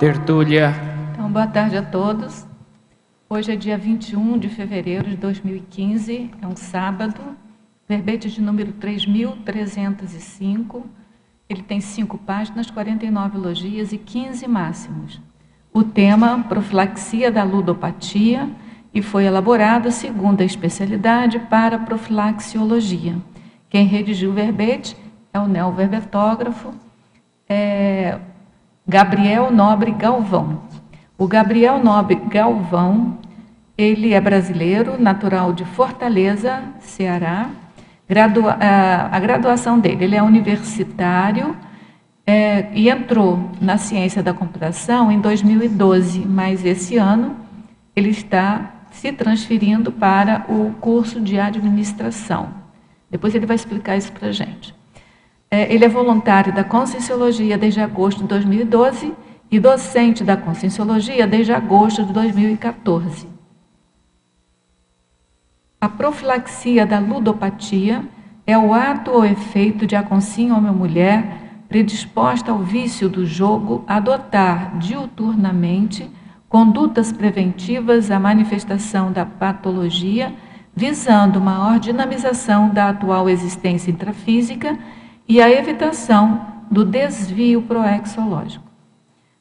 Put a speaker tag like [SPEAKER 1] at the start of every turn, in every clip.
[SPEAKER 1] Tertúlia.
[SPEAKER 2] Então, boa tarde a todos. Hoje é dia 21 de fevereiro de 2015, é um sábado, verbete de número 3.305. Ele tem 5 páginas, 49 elogias e 15 máximos. O tema, profilaxia da ludopatia, e foi elaborado segundo a especialidade para profilaxiologia. Quem redigiu o verbete é o neoverbetógrafo Gabriel Nobre Galvão. O Gabriel Nobre Galvão, ele é brasileiro, natural de Fortaleza, Ceará. A graduação dele, ele é universitário e entrou na ciência da computação em 2012, mas esse ano ele está se transferindo para o curso de administração. Depois ele vai explicar isso para a gente. Ele é voluntário da Conscienciologia desde agosto de 2012 e docente da Conscienciologia desde agosto de 2014. A profilaxia da ludopatia é o ato ou efeito de a consciência homem ou mulher predisposta ao vício do jogo adotar diuturnamente condutas preventivas à manifestação da patologia, visando maior dinamização da atual existência intrafísica e a evitação do desvio proexológico.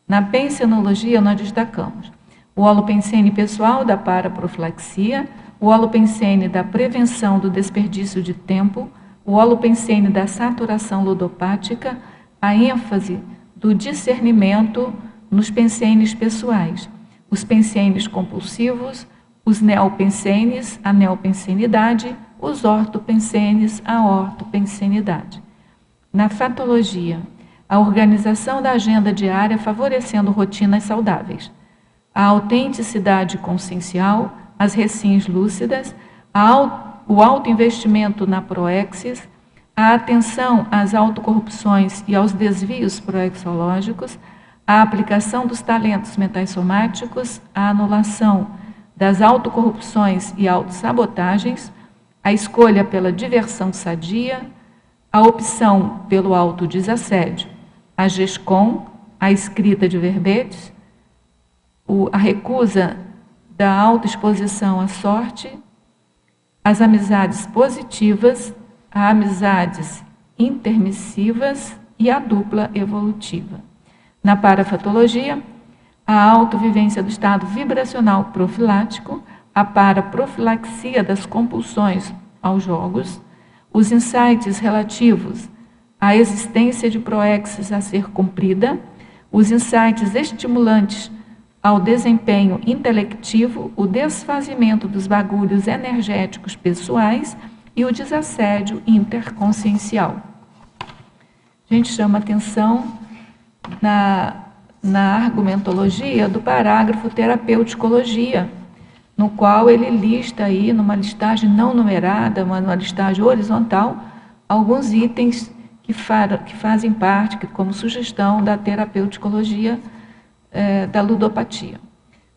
[SPEAKER 2] Na pensenologia, nós destacamos o holopensene pessoal da paraprofilaxia, o holopensene da prevenção do desperdício de tempo, o holopensene da saturação ludopática, a ênfase do discernimento nos pensenes pessoais, os pensenes compulsivos, os neopensenes, a neopensenidade, os ortopensenes, a ortopensenidade. Na fatologia, a organização da agenda diária favorecendo rotinas saudáveis, a autenticidade consciencial, as recins lúcidas, o autoinvestimento na proexis, a atenção às autocorrupções e aos desvios proexológicos, a aplicação dos talentos mentais somáticos, a anulação das autocorrupções e autossabotagens, a escolha pela diversão sadia, a opção pelo autodesassédio, a GESCOM, a escrita de verbetes, a recusa da autoexposição à sorte, as amizades positivas, as amizades intermissivas e a dupla evolutiva. Na parafatologia, a autovivência do estado vibracional profilático, a paraprofilaxia das compulsões aos jogos, os insights relativos à existência de proexis a ser cumprida, os insights estimulantes ao desempenho intelectivo, o desfazimento dos bagulhos energéticos pessoais e o desassédio interconsciencial. A gente chama atenção na argumentologia do parágrafo terapeuticologia, no qual ele lista aí, numa listagem não numerada, numa listagem horizontal, alguns itens que fazem parte, como sugestão da terapeuticologia da ludopatia.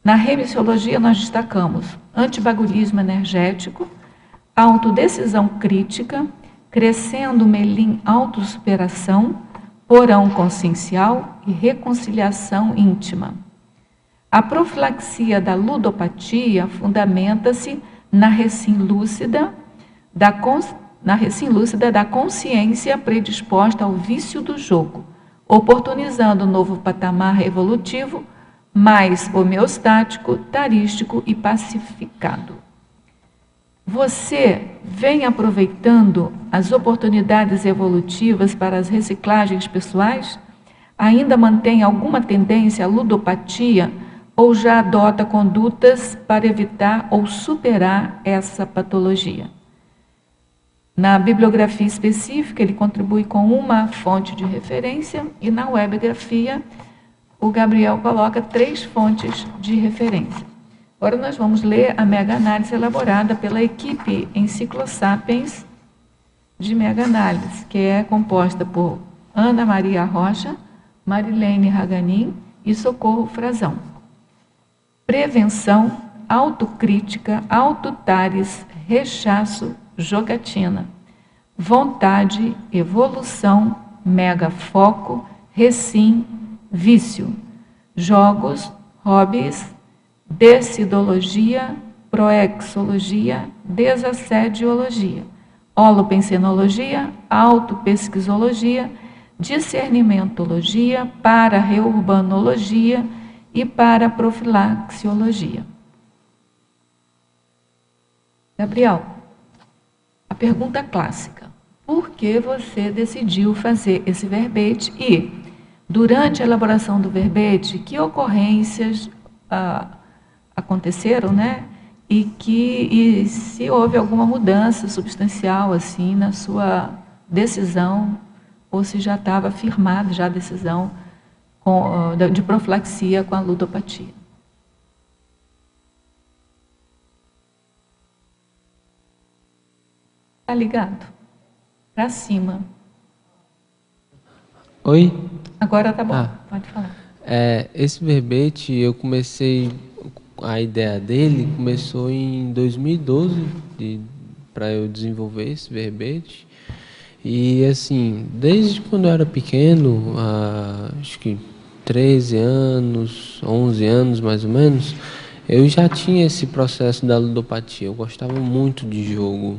[SPEAKER 2] Na remissiologia, nós destacamos antibagulhismo energético, autodecisão crítica, crescendo melim autossuperação, porão consciencial e reconciliação íntima. A profilaxia da ludopatia fundamenta-se na recim lúcida da consciência predisposta ao vício do jogo, oportunizando um novo patamar evolutivo mais homeostático, tarístico e pacificado. Você vem aproveitando as oportunidades evolutivas para as reciclagens pessoais? Ainda mantém alguma tendência à ludopatia ou já adota condutas para evitar ou superar essa patologia? Na bibliografia específica, ele contribui com uma fonte de referência e na webgrafia, o Gabriel coloca 3 fontes de referência. Agora nós vamos ler a mega-análise elaborada pela equipe Enciclosapiens de mega-análise, que é composta por Ana Maria Rocha, Marilene Raganin e Socorro Frazão. Prevenção, autocrítica, autotares, rechaço, jogatina. Vontade, evolução, mega foco, recim, vício. jogos, hobbies, decidologia, proexologia, desassediologia, holopensenologia, autopesquisologia, discernimentologia, para-reurbanologia e para-profilaxiologia. Gabriel, a pergunta clássica: por que você decidiu fazer esse verbete e, durante a elaboração do verbete, que ocorrências aconteceram, né? E se houve alguma mudança substancial assim na sua decisão, ou se já estava firmada já a decisão de profilaxia com a ludopatia? Tá ligado? Para cima.
[SPEAKER 1] Oi?
[SPEAKER 2] Agora tá bom, pode falar.
[SPEAKER 1] Esse verbete, a ideia dele começou em 2012, para eu desenvolver esse verbete. E assim, desde quando eu era pequeno, acho que 13 anos, 11 anos mais ou menos, eu já tinha esse processo da ludopatia. Eu gostava muito de jogo.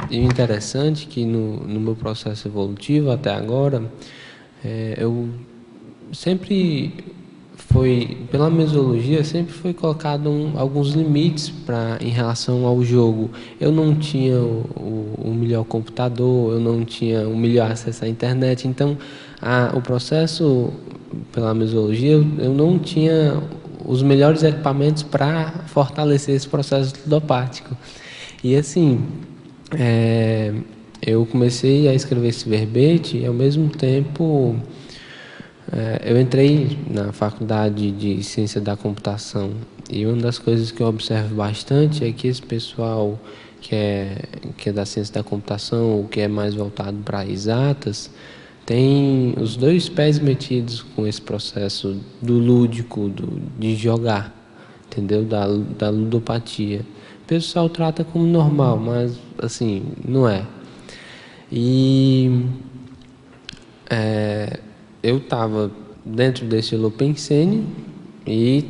[SPEAKER 1] E o interessante é que no meu processo evolutivo até agora, eu sempre pela mesologia, sempre foi colocado alguns limites em relação ao jogo. Eu não tinha o melhor computador, eu não tinha o melhor acesso à internet, então o processo pela mesologia, eu não tinha os melhores equipamentos para fortalecer esse processo ludopático. E assim, eu comecei a escrever esse verbete e ao mesmo tempo eu entrei na faculdade de ciência da computação e uma das coisas que eu observo bastante é que esse pessoal que é da ciência da computação, ou que é mais voltado para exatas, tem os dois pés metidos com esse processo do lúdico, de jogar, entendeu? Da ludopatia. O pessoal trata como normal, mas assim, não é. E eu estava dentro desse Holopensene e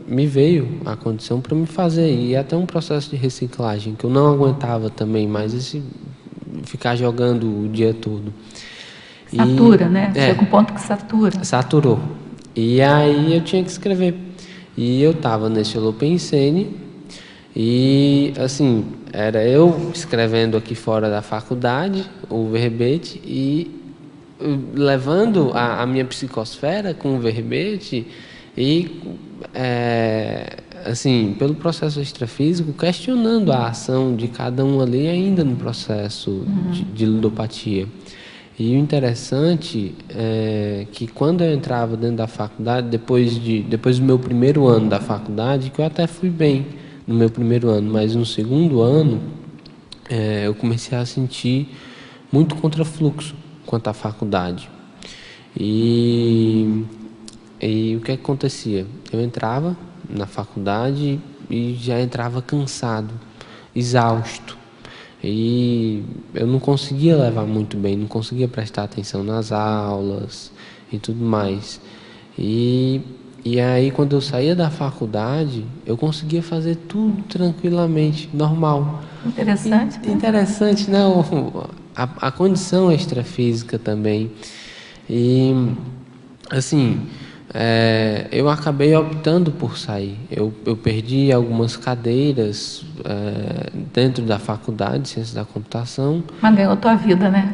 [SPEAKER 1] me veio a condição para me fazer. E até um processo de reciclagem que eu não aguentava também mais ficar jogando o dia todo.
[SPEAKER 2] Satura, né? Chega um ponto que satura.
[SPEAKER 1] Saturou. E aí eu tinha que escrever. E eu estava nesse Holopensene e, assim, era eu escrevendo aqui fora da faculdade o verbete e levando a minha psicosfera com o verbete e, assim, pelo processo extrafísico, questionando a ação de cada um ali ainda no processo de ludopatia. E o interessante é que quando eu entrava dentro da faculdade, depois do meu primeiro ano da faculdade, que eu até fui bem no meu primeiro ano, mas no segundo ano eu comecei a sentir muito contrafluxo quanto à faculdade. E o que acontecia? Eu entrava na faculdade e já entrava cansado, exausto. E eu não conseguia levar muito bem, não conseguia prestar atenção nas aulas e tudo mais. E aí, quando eu saía da faculdade, eu conseguia fazer tudo tranquilamente, normal.
[SPEAKER 2] Interessante, né?
[SPEAKER 1] Interessante, né? A condição extrafísica também. E, assim, eu acabei optando por sair. Eu perdi algumas cadeiras dentro da faculdade de ciência da computação.
[SPEAKER 2] Mas ganhou tua vida, né?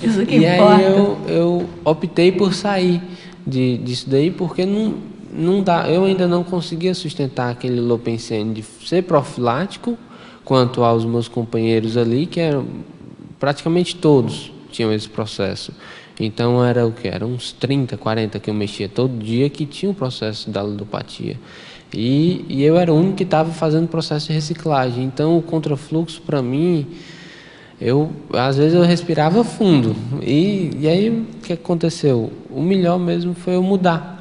[SPEAKER 2] Isso que
[SPEAKER 1] e
[SPEAKER 2] importa.
[SPEAKER 1] aí eu optei por sair disso daí, porque não dá, eu ainda não conseguia sustentar aquele Holopensene de ser profilático quanto aos meus companheiros ali, que eram praticamente todos tinham esse processo. Então era o que? Eram uns 30, 40 que eu mexia todo dia que tinha o processo da ludopatia. E eu era o único que estava fazendo processo de reciclagem. Então o contrafluxo para mim, às vezes eu respirava fundo. E aí o que aconteceu? O melhor mesmo foi eu mudar.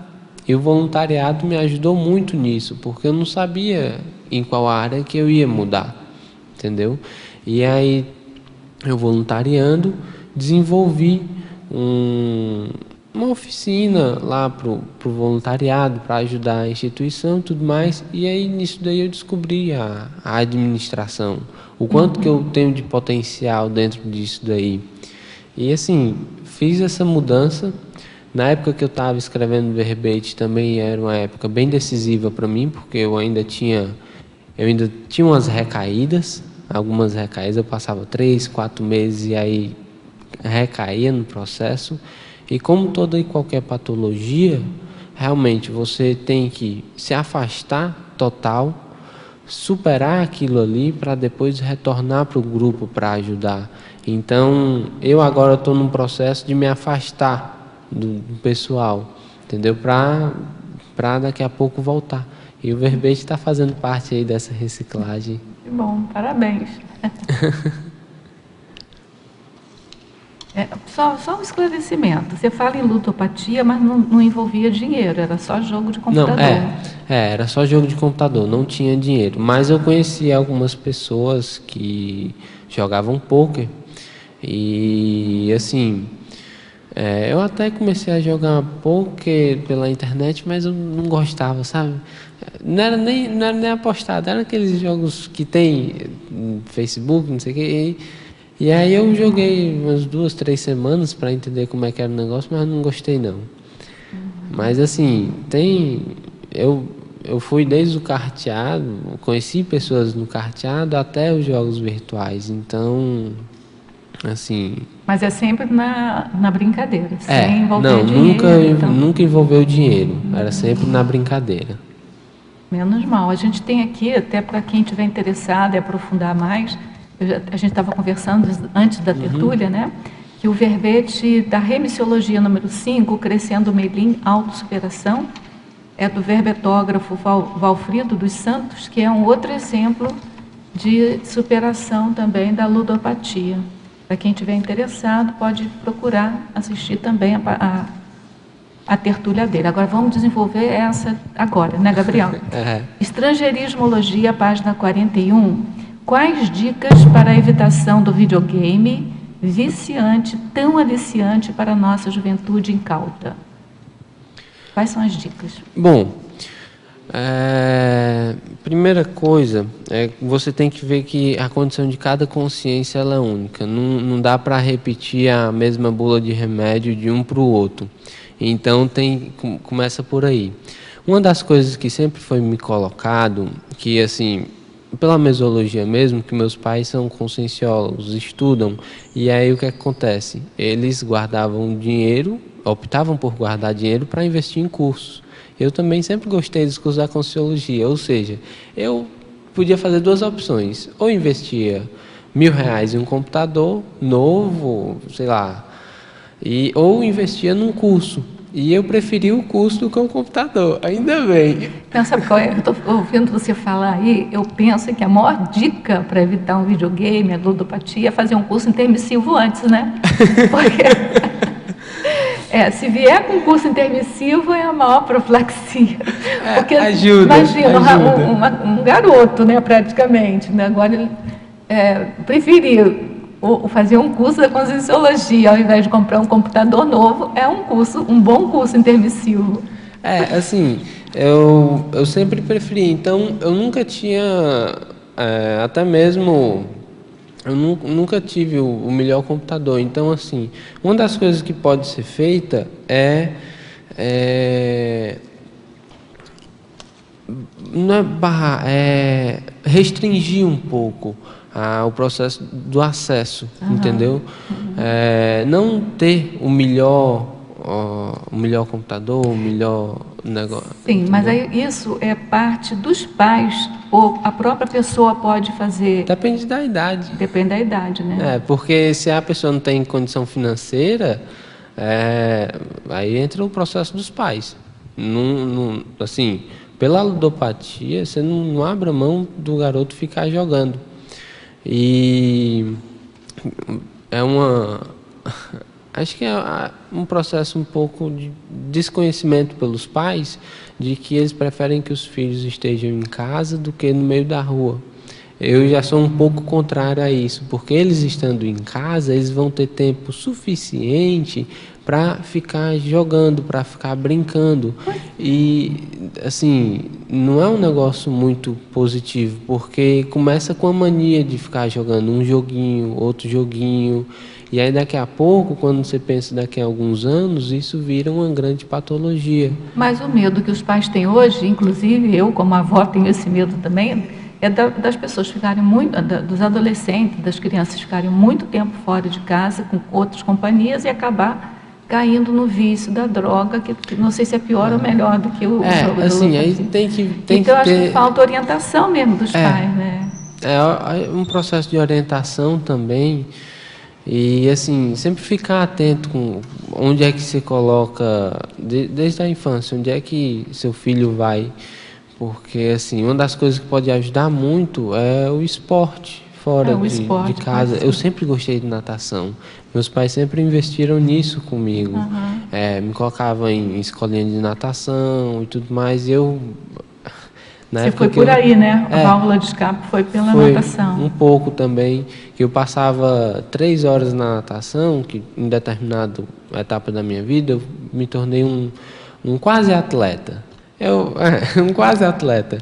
[SPEAKER 1] E o voluntariado me ajudou muito nisso, porque eu não sabia em qual área que eu ia mudar, entendeu? E aí eu voluntariando desenvolvi uma oficina lá pro voluntariado, para ajudar a instituição e tudo mais. E aí nisso daí eu descobri a administração, o quanto que eu tenho de potencial dentro disso daí. E assim, fiz essa mudança. Na época que eu estava escrevendo verbete também era uma época bem decisiva para mim, porque eu ainda tinha umas recaídas, algumas recaídas, eu passava 3, 4 meses e aí recaía no processo. E como toda e qualquer patologia, realmente você tem que se afastar total, superar aquilo ali para depois retornar para o grupo para ajudar. Então, eu agora estou num processo de me afastar do pessoal, entendeu? Para daqui a pouco voltar. E o verbete está fazendo parte aí dessa reciclagem.
[SPEAKER 2] Que bom, parabéns. Só um esclarecimento. Você fala em ludopatia, mas não envolvia dinheiro, era só jogo de computador.
[SPEAKER 1] Não, era só jogo de computador, não tinha dinheiro. Mas eu conheci algumas pessoas que jogavam pôquer e assim, eu até comecei a jogar pôquer pela internet, mas eu não gostava, sabe? Não era nem apostado, eram aqueles jogos que tem no Facebook, não sei o quê. E aí eu joguei umas 2, 3 semanas para entender como é que era o negócio, mas não gostei não. Mas assim, eu fui desde o carteado, conheci pessoas no carteado até os jogos virtuais, então, assim...
[SPEAKER 2] Mas é sempre na brincadeira, sem envolver
[SPEAKER 1] dinheiro. Nunca envolveu dinheiro, era sempre na brincadeira.
[SPEAKER 2] Menos mal. A gente tem aqui, até para quem estiver interessado e aprofundar mais, a gente estava conversando antes da tertúlia, né? Que o verbete da remissiologia número 5, Crescendo Melim, Autossuperação, é do verbetógrafo Valfrido dos Santos, que é um outro exemplo de superação também da ludopatia. Para quem estiver interessado, pode procurar assistir também a tertúlia dele. Agora vamos desenvolver essa agora, né, Gabriel? Estrangeirismologia, página 41. Quais dicas para a evitação do videogame viciante, tão aliciante para a nossa juventude incauta? Quais são as dicas?
[SPEAKER 1] Bom, primeira coisa, você tem que ver que a condição de cada consciência ela é única. Não dá para repetir a mesma bula de remédio de um para o outro. Então começa por aí. Uma das coisas que sempre foi me colocado, que assim, pela mesologia mesmo, que meus pais são conscienciólogos, estudam, e aí o que acontece? Eles guardavam dinheiro, optavam por guardar dinheiro para investir em cursos. Eu também sempre gostei dos cursos da conscienciologia, ou seja, eu podia fazer 2 opções, ou investia R$1.000 em um computador novo, sei lá, ou investia num curso. E eu preferi o curso do que o computador, ainda bem.
[SPEAKER 2] Pensa, eu estou ouvindo você falar aí, eu penso que a maior dica para evitar um videogame, a ludopatia, é fazer um curso intermissivo antes, né? Porque se vier com um curso intermissivo é a maior profilaxia. Porque,
[SPEAKER 1] ajuda.
[SPEAKER 2] Um garoto, né, praticamente, né? Agora ele preferir fazer um curso da conscienciologia ao invés de comprar um computador novo, é um bom curso intermissivo.
[SPEAKER 1] Assim, eu sempre preferi, então eu nunca tinha, até mesmo, eu nunca tive o melhor computador, então assim, uma das coisas que pode ser feita é restringir um pouco o processo do acesso, entendeu? Não ter o melhor computador, o melhor negócio.
[SPEAKER 2] Sim, entendeu? Mas aí isso é parte dos pais ou a própria pessoa pode fazer?
[SPEAKER 1] Depende da idade.
[SPEAKER 2] Depende da idade, né?
[SPEAKER 1] Porque se a pessoa não tem condição financeira, aí entra o processo dos pais. Assim, pela ludopatia, você não abre a mão do garoto ficar jogando. E acho que é um processo um pouco de desconhecimento pelos pais, de que eles preferem que os filhos estejam em casa do que no meio da rua. Eu já sou um pouco contrário a isso, porque eles estando em casa, eles vão ter tempo suficiente para ficar jogando, para ficar brincando. E, assim, não é um negócio muito positivo, porque começa com a mania de ficar jogando um joguinho, outro joguinho, e aí daqui a pouco, quando você pensa daqui a alguns anos, isso vira uma grande patologia.
[SPEAKER 2] Mas o medo que os pais têm hoje, inclusive eu como avó tenho esse medo também, é das pessoas ficarem muito, dos adolescentes, das crianças ficarem muito tempo fora de casa com outras companhias e acabar caindo no vício da droga, que não sei se é pior ou melhor do que o jogo
[SPEAKER 1] assim,
[SPEAKER 2] da
[SPEAKER 1] aí
[SPEAKER 2] luta.
[SPEAKER 1] tem
[SPEAKER 2] Então
[SPEAKER 1] que
[SPEAKER 2] eu acho que
[SPEAKER 1] ter...
[SPEAKER 2] falta orientação mesmo dos pais, né?
[SPEAKER 1] É um processo de orientação também. E assim, sempre ficar atento com onde é que você coloca, desde a infância, onde é que seu filho vai. Porque assim, uma das coisas que pode ajudar muito é o esporte fora
[SPEAKER 2] O
[SPEAKER 1] de
[SPEAKER 2] esporte pode
[SPEAKER 1] casa.
[SPEAKER 2] ser.
[SPEAKER 1] Eu sempre gostei de natação. Meus pais sempre investiram nisso comigo. Me colocavam em escolinha de natação e tudo mais. E eu, na
[SPEAKER 2] Você
[SPEAKER 1] época
[SPEAKER 2] foi
[SPEAKER 1] que
[SPEAKER 2] por
[SPEAKER 1] eu,
[SPEAKER 2] aí, né? A válvula de escape foi pela
[SPEAKER 1] foi
[SPEAKER 2] natação.
[SPEAKER 1] um pouco também, que eu passava 3 horas na natação, que em determinada etapa da minha vida eu me tornei um quase atleta. Um quase atleta.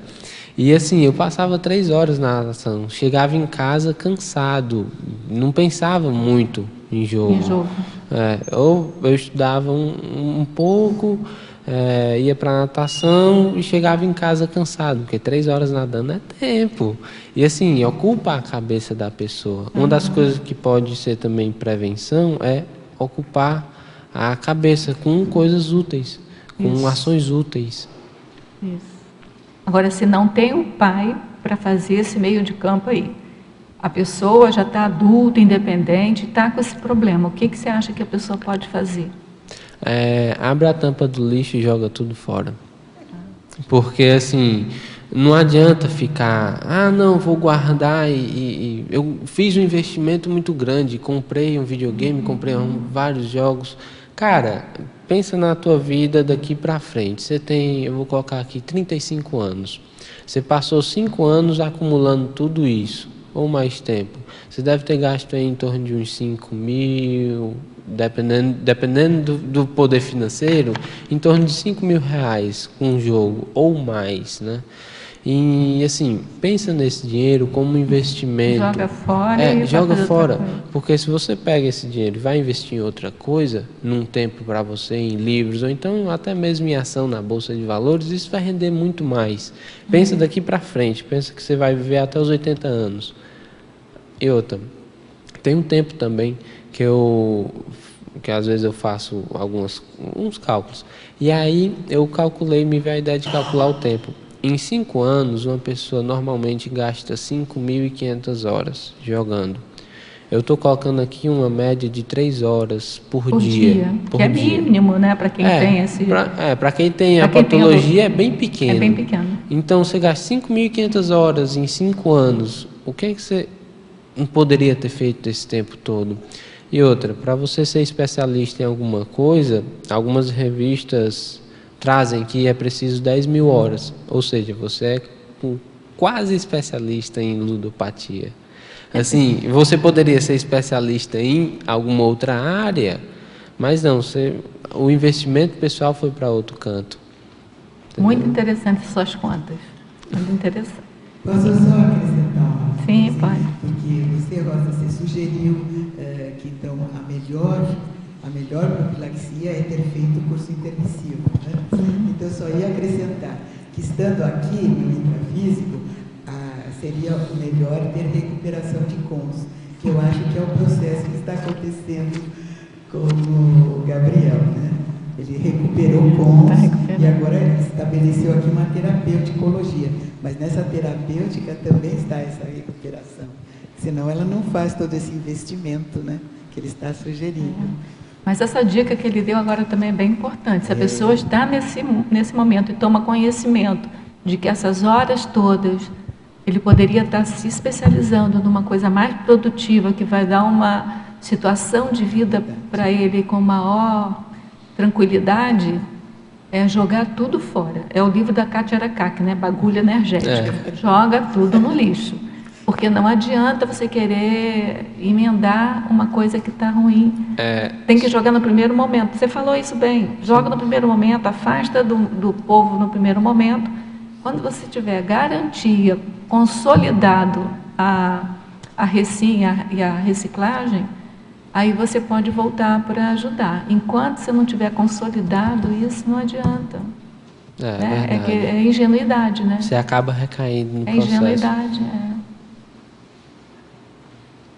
[SPEAKER 1] E assim, eu passava 3 horas na natação, chegava em casa cansado, não pensava muito em jogo.
[SPEAKER 2] Em jogo.
[SPEAKER 1] Ou eu estudava um pouco, ia para natação e chegava em casa cansado, porque 3 horas nadando é tempo. E assim, ocupa a cabeça da pessoa. Uma das coisas que pode ser também prevenção é ocupar a cabeça com coisas úteis, com ações úteis.
[SPEAKER 2] Isso. Agora, se não tem um pai para fazer esse meio de campo aí, a pessoa já está adulta, independente, está com esse problema, o que você acha que a pessoa pode fazer?
[SPEAKER 1] Abre a tampa do lixo e joga tudo fora. Porque assim, não adianta ficar, não, vou guardar e eu fiz um investimento muito grande, comprei um videogame, comprei vários jogos. Cara, pensa na tua vida daqui para frente. Você tem, eu vou colocar aqui 35 anos. Você passou 5 anos acumulando tudo isso, ou mais tempo. Você deve ter gasto aí em torno de uns 5 mil, dependendo do poder financeiro, em torno de 5 mil reais com um jogo, ou mais, né? E assim, pensa nesse dinheiro como um investimento.
[SPEAKER 2] Joga fora e
[SPEAKER 1] joga
[SPEAKER 2] vai fazer
[SPEAKER 1] fora,
[SPEAKER 2] outra coisa.
[SPEAKER 1] porque se você pega esse dinheiro e vai investir em outra coisa, num tempo para você, em livros, ou então até mesmo em ação na Bolsa de Valores, isso vai render muito mais. Pensa daqui para frente, pensa que você vai viver até os 80 anos. E outra, tem um tempo também que às vezes eu faço uns cálculos. E aí eu calculei, me veio a ideia de calcular o tempo. Em 5 anos, uma pessoa normalmente gasta 5.500 horas jogando. Eu estou colocando aqui uma média de 3 horas por dia.
[SPEAKER 2] Que é mínimo, né? Para quem tem esse...
[SPEAKER 1] Para quem tem a patologia é bem pequeno.
[SPEAKER 2] É bem pequeno.
[SPEAKER 1] Então, você gasta 5.500 horas em 5 anos. O que é que você não poderia ter feito esse tempo todo? E outra, para você ser especialista em alguma coisa, algumas revistas trazem que é preciso 10 mil horas. Ou seja, você é quase especialista em ludopatia. Assim, você poderia ser especialista em alguma outra área, mas não, o investimento pessoal foi para outro canto. Entendeu?
[SPEAKER 2] Muito interessante suas contas. Muito interessante.
[SPEAKER 3] Posso só acrescentar uma coisa?
[SPEAKER 2] Sim, pode.
[SPEAKER 3] Porque você, Rosa, você sugeriu que então a melhor profilaxia é ter feito o curso intermissivo. Né? Então, eu só ia acrescentar que, estando aqui no intrafísico, seria o melhor ter recuperação de cons, que eu acho que é o processo que está acontecendo com o Gabriel. Né? Ele recuperou cons e agora estabeleceu aqui uma terapeuticologia. Mas nessa terapêutica também está essa recuperação. Senão ela não faz todo esse investimento, né, que ele está sugerindo.
[SPEAKER 2] Mas essa dica que ele deu agora também é bem importante. Se a pessoa está nesse momento e toma conhecimento de que essas horas todas ele poderia estar se especializando numa coisa mais produtiva, que vai dar uma situação de vida para ele com maior tranquilidade, é jogar tudo fora. É o livro da Kátia Arakaki, né? Bagulho energético. Joga tudo no lixo. Porque não adianta você querer emendar uma coisa que está ruim. Tem que jogar no primeiro momento. Você falou isso bem. Joga no primeiro momento, afasta do povo no primeiro momento. Quando você tiver garantia, consolidado a recinha e a reciclagem, aí você pode voltar para ajudar. Enquanto você não tiver consolidado isso, não adianta. É ingenuidade, né?
[SPEAKER 1] Você acaba recaindo no processo.
[SPEAKER 2] É ingenuidade,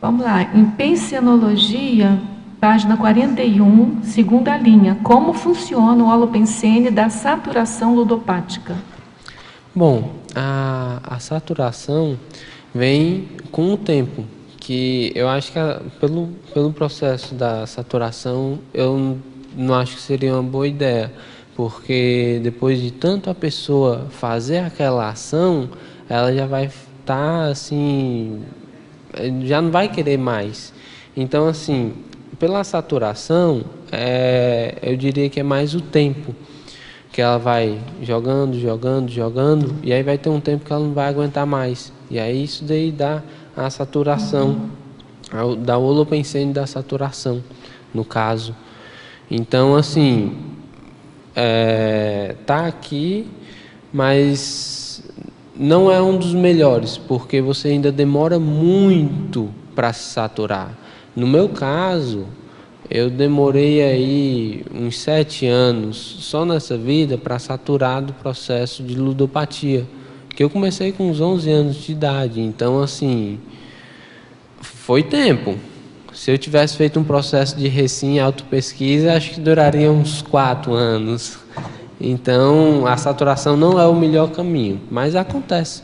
[SPEAKER 2] Vamos lá, em pensenologia, página 41, segunda linha. Como funciona o holopensene da saturação ludopática?
[SPEAKER 1] Bom, a saturação vem com o tempo, que eu acho que pelo processo da saturação, eu não acho que seria uma boa ideia, porque depois de tanto a pessoa fazer aquela ação, ela já vai estar assim, já não vai querer mais. Então, assim, pela saturação, eu diria que é mais o tempo, que ela vai jogando, e aí vai ter um tempo que ela não vai aguentar mais. E aí isso daí dá a saturação, dá o holopensene da saturação, no caso. Então, assim, tá aqui, mas não é um dos melhores, porque você ainda demora muito para se saturar. No meu caso, eu demorei aí uns 7 anos só nessa vida para saturar do processo de ludopatia, que eu comecei com uns 11 anos de idade. Então, assim, foi tempo. Se eu tivesse feito um processo de recinha, autopesquisa, acho que duraria uns 4 anos. Então, a saturação não é o melhor caminho, mas acontece.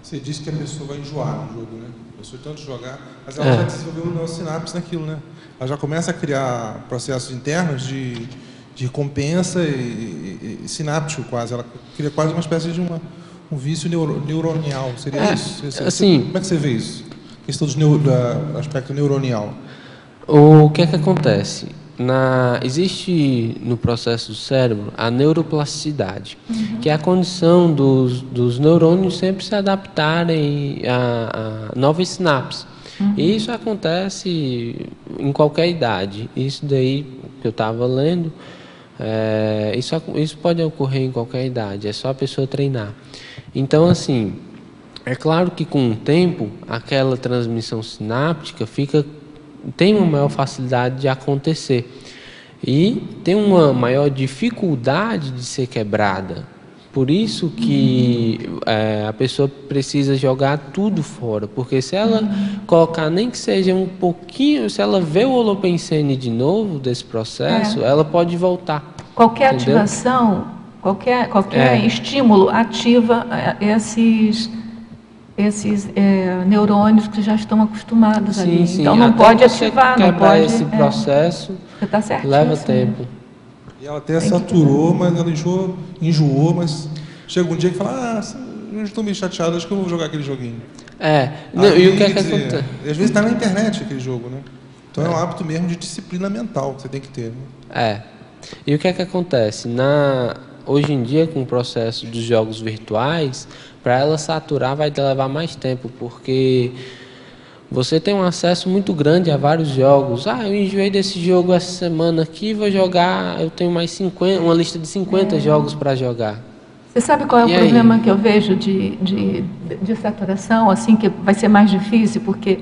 [SPEAKER 4] Você disse que a pessoa vai enjoar no jogo, né? A pessoa tanto jogar, mas ela já desenvolveu uma sinapse naquilo, né? Ela já começa a criar processos internos de recompensa e sináptico quase. Ela cria quase uma espécie de um vício neuronial. Seria isso?
[SPEAKER 1] Assim,
[SPEAKER 4] como é que você vê isso? A questão do aspecto neuronial.
[SPEAKER 1] O que é que acontece? Existe no processo do cérebro a neuroplasticidade, que é a condição dos neurônios sempre se adaptarem a novas sinapses. E isso acontece em qualquer idade. Isso daí que eu estava lendo, isso pode ocorrer em qualquer idade, é só a pessoa treinar. Então, assim, é claro que com o tempo, aquela transmissão sináptica tem uma maior facilidade de acontecer e tem uma maior dificuldade de ser quebrada. Por isso que a pessoa precisa jogar tudo fora, porque se ela colocar nem que seja um pouquinho, se ela vê o holopensene de novo desse processo, ela pode voltar.
[SPEAKER 2] Qualquer
[SPEAKER 1] entendeu?
[SPEAKER 2] ativação, qualquer estímulo ativa esses neurônios que já estão acostumados ali.
[SPEAKER 1] Sim.
[SPEAKER 2] Então não
[SPEAKER 1] Até
[SPEAKER 2] pode
[SPEAKER 1] você
[SPEAKER 2] ativar, não
[SPEAKER 1] quebrar
[SPEAKER 2] pode.
[SPEAKER 1] esse processo,
[SPEAKER 2] Você tá certinho,
[SPEAKER 1] leva
[SPEAKER 2] assim.
[SPEAKER 1] tempo.
[SPEAKER 4] E ela até saturou, mas ela enjoou, mas chega um dia que fala, eu estou meio chateado, acho que eu vou jogar aquele joguinho.
[SPEAKER 1] E o que é que acontece?
[SPEAKER 4] Às vezes está na internet aquele jogo, né? Então é um hábito mesmo de disciplina mental que você tem que ter. Né?
[SPEAKER 1] E o que é que acontece? Hoje em dia, com o processo dos jogos virtuais, para ela saturar vai levar mais tempo, porque você tem um acesso muito grande a vários jogos. Eu enjoei desse jogo essa semana aqui, vou jogar, eu tenho mais 50, uma lista de 50 jogos para jogar.
[SPEAKER 2] Você sabe qual é o problema que eu vejo de saturação, assim, que vai ser mais difícil, porque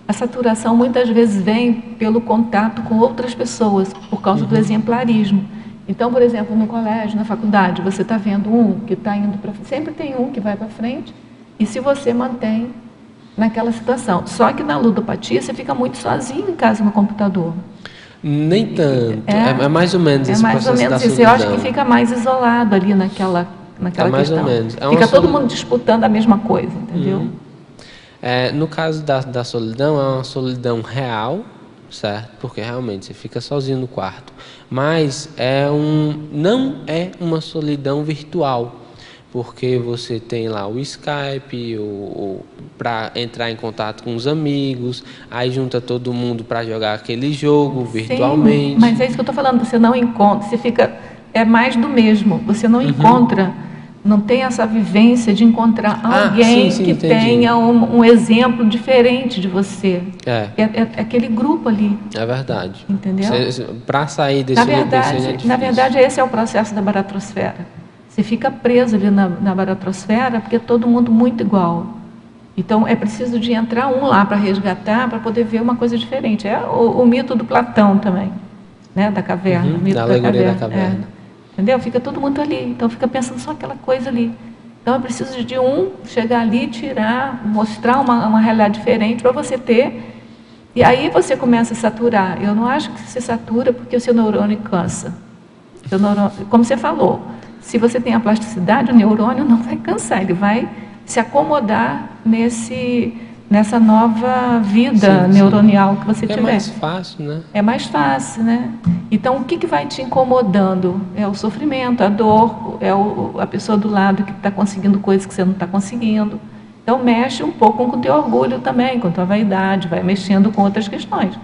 [SPEAKER 2] a saturação muitas vezes vem pelo contato com outras pessoas, por causa do exemplarismo. Então, por exemplo, no colégio, na faculdade, você está vendo um que está indo para frente, sempre tem um que vai para frente, e se você mantém naquela situação. Só que na ludopatia você fica muito sozinho em casa no computador.
[SPEAKER 1] Nem tanto, é mais ou menos esse processo da solidão. É mais ou menos isso,
[SPEAKER 2] eu acho que fica mais isolado ali naquela
[SPEAKER 1] mais
[SPEAKER 2] questão.
[SPEAKER 1] Ou menos.
[SPEAKER 2] Fica todo mundo disputando a mesma coisa, entendeu?
[SPEAKER 1] No caso da solidão, é uma solidão real, certo? Porque realmente você fica sozinho no quarto. Mas não é uma solidão virtual, porque você tem lá o Skype para entrar em contato com os amigos, aí junta todo mundo para jogar aquele jogo virtualmente.
[SPEAKER 2] Mas é isso que eu estou falando, você não encontra, é mais do mesmo, você não encontra não tem essa vivência de encontrar alguém
[SPEAKER 1] sim,
[SPEAKER 2] que
[SPEAKER 1] entendi.
[SPEAKER 2] tenha um exemplo diferente de você.
[SPEAKER 1] É.
[SPEAKER 2] É aquele grupo ali.
[SPEAKER 1] É verdade.
[SPEAKER 2] Entendeu?
[SPEAKER 1] Para sair desse loop, seria difícil.
[SPEAKER 2] Na verdade, esse é o processo da baratrosfera. Você fica preso ali na baratrosfera porque é todo mundo muito igual. Então, é preciso de entrar um lá para resgatar, para poder ver uma coisa diferente. É o mito do Platão também, né? Da caverna. O mito
[SPEAKER 1] da alegoria da caverna.
[SPEAKER 2] Entendeu? Fica todo mundo ali. Então, fica pensando só aquela coisa ali. Então, é preciso de um chegar ali, tirar, mostrar uma realidade diferente para você ter. E aí você começa a saturar. Eu não acho que você satura porque o seu neurônio cansa. Seu neurônio, como você falou, se você tem a plasticidade, o neurônio não vai cansar, ele vai se acomodar nessa nova vida neuronial que você tiver.
[SPEAKER 1] É mais fácil, né?
[SPEAKER 2] É mais fácil, né? Então, o que vai te incomodando? É o sofrimento, a dor, é a pessoa do lado que está conseguindo coisas que você não está conseguindo. Então, mexe um pouco com o teu orgulho também, com a tua vaidade, vai mexendo com outras questões.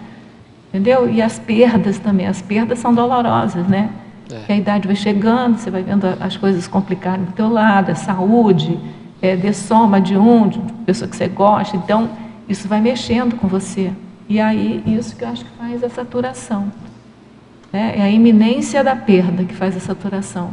[SPEAKER 2] Entendeu? E as perdas também. As perdas são dolorosas, né? Porque a idade vai chegando, você vai vendo as coisas complicarem do teu lado, a saúde, dessoma de pessoa que você gosta. Então, isso vai mexendo com você. E aí, isso que eu acho que faz a saturação. Né? É a iminência da perda que faz a saturação.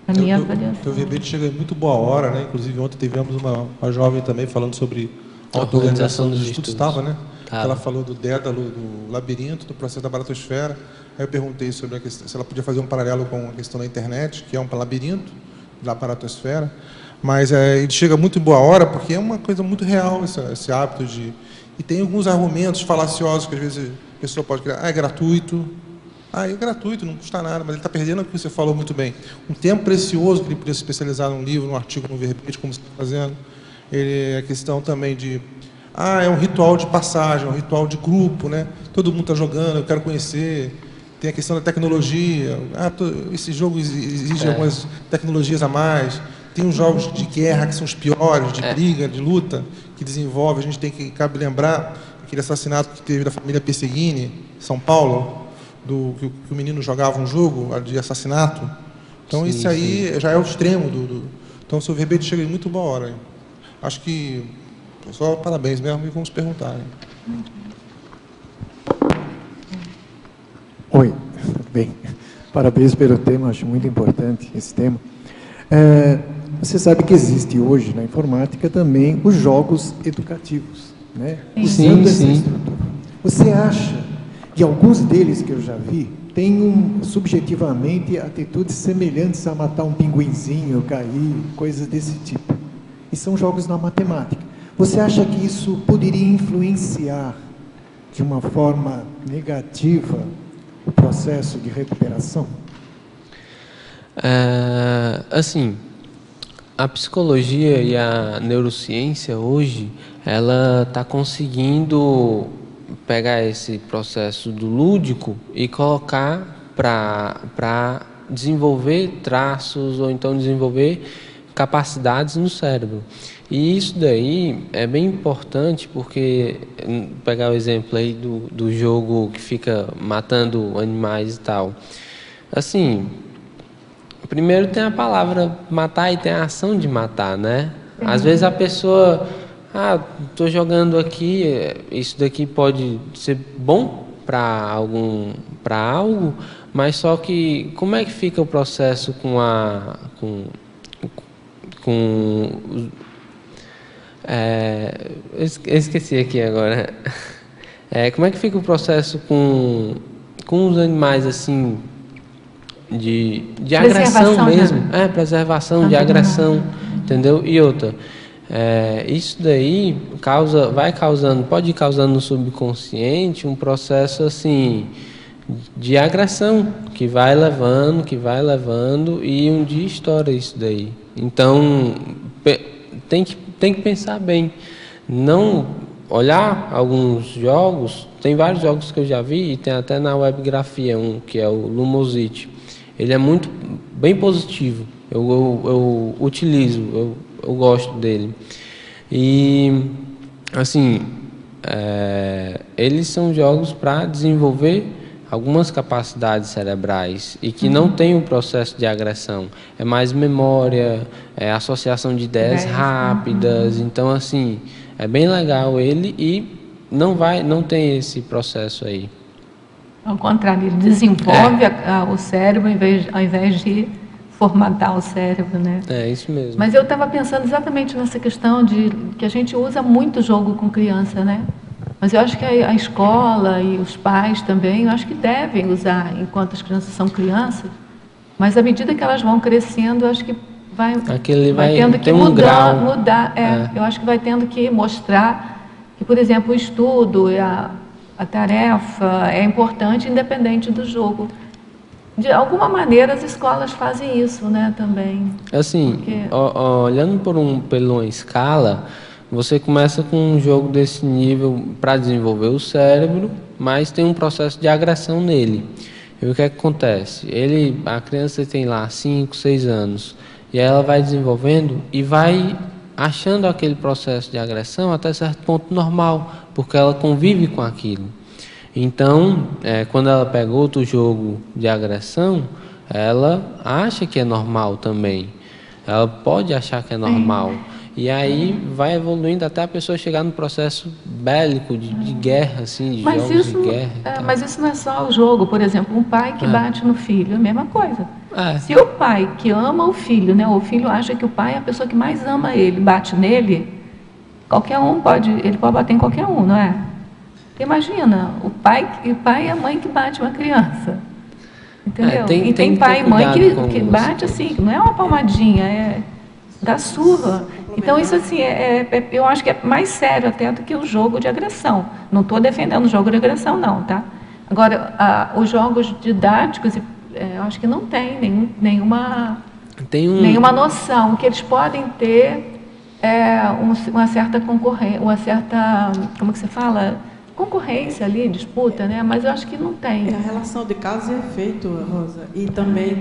[SPEAKER 2] A minha avaliação.
[SPEAKER 4] O teu verbete chega em muito boa hora, né? Inclusive, ontem tivemos uma jovem também falando sobre a auto-organização dos estudos. Estava, né? Ela falou do Dédalo, do labirinto, do processo da baratosfera. Aí eu perguntei sobre a questão, se ela podia fazer um paralelo com a questão da internet, que é um labirinto da baratosfera. Mas ele chega muito em boa hora, porque é uma coisa muito real esse hábito de... E tem alguns argumentos falaciosos que às vezes a pessoa pode criar. É gratuito. É gratuito, não custa nada, mas ele está perdendo o que você falou muito bem. Um tempo precioso que ele podia se especializar num livro, num artigo, num verbete, como você está fazendo. A questão também de... é um ritual de passagem, é um ritual de grupo, né? Todo mundo está jogando, eu quero conhecer. Tem a questão da tecnologia. Esse jogo exige algumas tecnologias a mais. Tem os jogos de guerra, que são os piores, de briga, de luta, que desenvolve. A gente tem que, cabe lembrar, aquele assassinato que teve da família Perseguini, São Paulo, que o menino jogava um jogo de assassinato. Então, isso aí já é o extremo Então, o seu verbete chega em muito boa hora. Hein? Acho que... Só parabéns mesmo e vamos perguntar. Hein?
[SPEAKER 5] Oi, tudo bem? Parabéns pelo tema, acho muito importante esse tema. Você sabe que existe hoje na informática também os jogos educativos, né? Usando essa estrutura. Você acha que alguns deles que eu já vi têm subjetivamente atitudes semelhantes a matar um pinguinzinho, cair, coisas desse tipo? E são jogos na matemática. Você acha que isso poderia influenciar de uma forma negativa o processo de recuperação?
[SPEAKER 1] Assim, a psicologia e a neurociência hoje, ela está conseguindo pegar esse processo do lúdico e colocar para desenvolver traços ou então desenvolver capacidades no cérebro. E isso daí é bem importante porque, pegar o exemplo aí do jogo que fica matando animais e tal. Assim, primeiro tem a palavra matar e tem a ação de matar, né? Às vezes a pessoa, estou jogando aqui, isso daqui pode ser bom para algo, mas só que como é que fica o processo eu esqueci aqui agora. Como é que fica o processo com os animais assim de agressão mesmo? Preservação de agressão, entendeu? E outra, isso daí pode ir causando no subconsciente um processo assim de agressão que vai levando e um dia estoura isso daí. Então tem que pensar bem, não olhar alguns jogos. Tem vários jogos que eu já vi e tem até na webgrafia que é o Lumosity. Ele é muito bem positivo, eu utilizo, eu gosto dele. E assim, eles são jogos para desenvolver algumas capacidades cerebrais e que não tem o processo de agressão. É mais memória, é associação de ideias rápidas. Então, assim, é bem legal ele e não tem esse processo aí.
[SPEAKER 2] Ao contrário, ele desenvolve o cérebro ao invés de formatar o cérebro, né?
[SPEAKER 1] É isso mesmo.
[SPEAKER 2] Mas eu estava pensando exatamente nessa questão de que a gente usa muito jogo com criança, né? Mas eu acho que a escola e os pais também, eu acho que devem usar enquanto as crianças são crianças, mas à medida que elas vão crescendo, eu acho que vai tendo que mudar. Eu acho que vai tendo que mostrar que, por exemplo, o estudo, a tarefa é importante independente do jogo. De alguma maneira as escolas fazem isso, né, também.
[SPEAKER 1] Assim, olhando por uma escala, você começa com um jogo desse nível para desenvolver o cérebro, mas tem um processo de agressão nele. E o que acontece? A criança tem lá 5, 6 anos, e aí ela vai desenvolvendo e vai achando aquele processo de agressão até certo ponto normal, porque ela convive com aquilo. Então, quando ela pega outro jogo de agressão, ela acha que é normal também. Ela pode achar que é normal. E aí vai evoluindo até a pessoa chegar no processo bélico, de guerra, assim, de jogos de guerra.
[SPEAKER 2] Mas isso não é só o jogo. Por exemplo, um pai que bate no filho, é a mesma coisa. Se o pai que ama o filho, né, o filho acha que o pai é a pessoa que mais ama ele, bate nele, qualquer um ele pode bater em qualquer um, não é? Imagina, o pai e a mãe que bate uma criança. Entendeu? E tem pai e mãe que bate assim, não é uma palmadinha, dá surra. Então isso assim, eu acho que é mais sério até do que o jogo de agressão. Não estou defendendo o jogo de agressão não, tá? Agora, os jogos didáticos, eu acho que não tem nenhuma noção que eles podem ter uma certa concorrência, como que se fala? Concorrência ali, disputa, né? Mas eu acho que não tem.
[SPEAKER 6] A relação de causa e efeito, Rosa, e também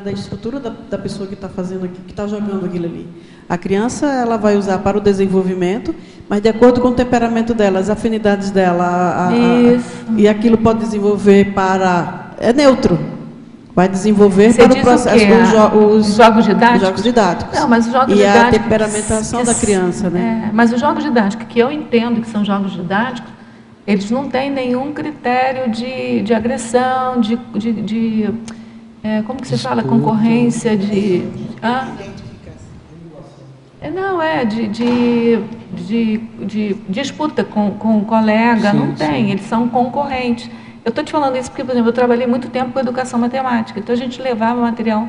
[SPEAKER 6] da estrutura da pessoa que está fazendo aqui, que está jogando aquilo ali. A criança, ela vai usar para o desenvolvimento, mas de acordo com o temperamento dela, as afinidades dela, e aquilo pode desenvolver para... É neutro. Vai desenvolver para o processo
[SPEAKER 2] os jogos didáticos?
[SPEAKER 6] Jogos didáticos.
[SPEAKER 2] Não, mas os jogos didáticos...
[SPEAKER 6] E a temperamentação da criança, né?
[SPEAKER 2] Mas os jogos didáticos, que eu entendo que são jogos didáticos, eles não têm nenhum critério de agressão, como que se fala? Concorrência, de disputa com o colega, não tem, eles são concorrentes. Eu estou te falando isso porque, por exemplo, eu trabalhei muito tempo com educação matemática, então a gente levava material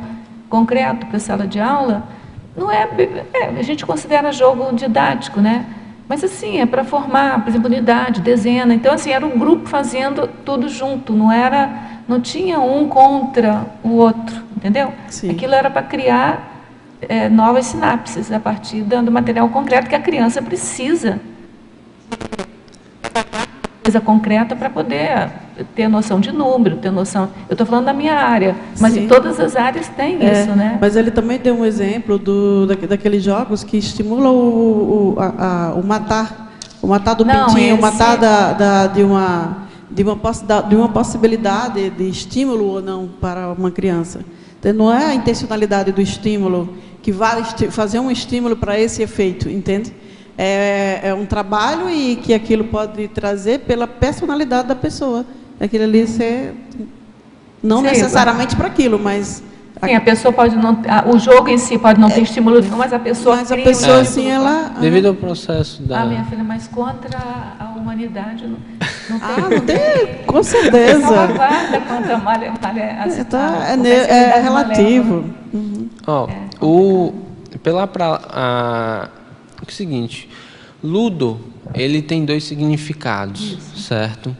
[SPEAKER 2] concreto para a sala de aula, a gente considera jogo didático, né? Mas assim, é para formar, por exemplo, unidade, dezena. Então, assim, era um grupo fazendo tudo junto, não tinha um contra o outro, entendeu?
[SPEAKER 6] Sim.
[SPEAKER 2] Aquilo era para criar novas sinapses a partir do material concreto que a criança precisa. Coisa concreta para poder ter noção de número, ter noção... Eu estou falando da minha área, mas em todas as áreas tem isso, né?
[SPEAKER 6] Mas ele também deu um exemplo daqueles jogos que estimulam o matar do pintinho, o matar de uma possibilidade de estímulo ou não para uma criança. Então, não é a intencionalidade do estímulo que vai fazer um estímulo para esse efeito, entende? É um trabalho e que aquilo pode trazer pela personalidade da pessoa. Aquilo ali ser não necessariamente para aquilo, mas
[SPEAKER 2] sim, a pessoa pode não, o jogo em si pode não ter estímulo nenhum, mas a pessoa
[SPEAKER 6] assim, ela
[SPEAKER 1] devido ao processo da
[SPEAKER 2] minha filha, mas contra a humanidade não tem.
[SPEAKER 6] Não tem, com certeza.
[SPEAKER 2] É salvaguarda contra a
[SPEAKER 6] é relativo.
[SPEAKER 1] O seguinte, ludo, ele tem 2 significados, certo?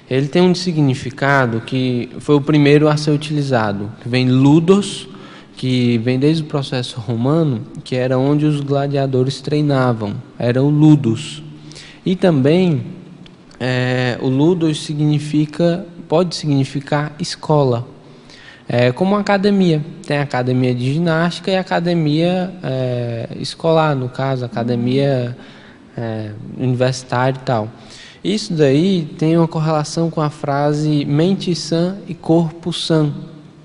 [SPEAKER 1] Ele tem um significado que foi o primeiro a ser utilizado, que vem ludos, que vem desde o processo romano, que era onde os gladiadores treinavam, era o ludus. E também o ludus pode significar escola, como academia. Tem a academia de ginástica e a academia escolar, no caso, academia universitária e tal. Isso daí tem uma correlação com a frase mente sã e corpo sã,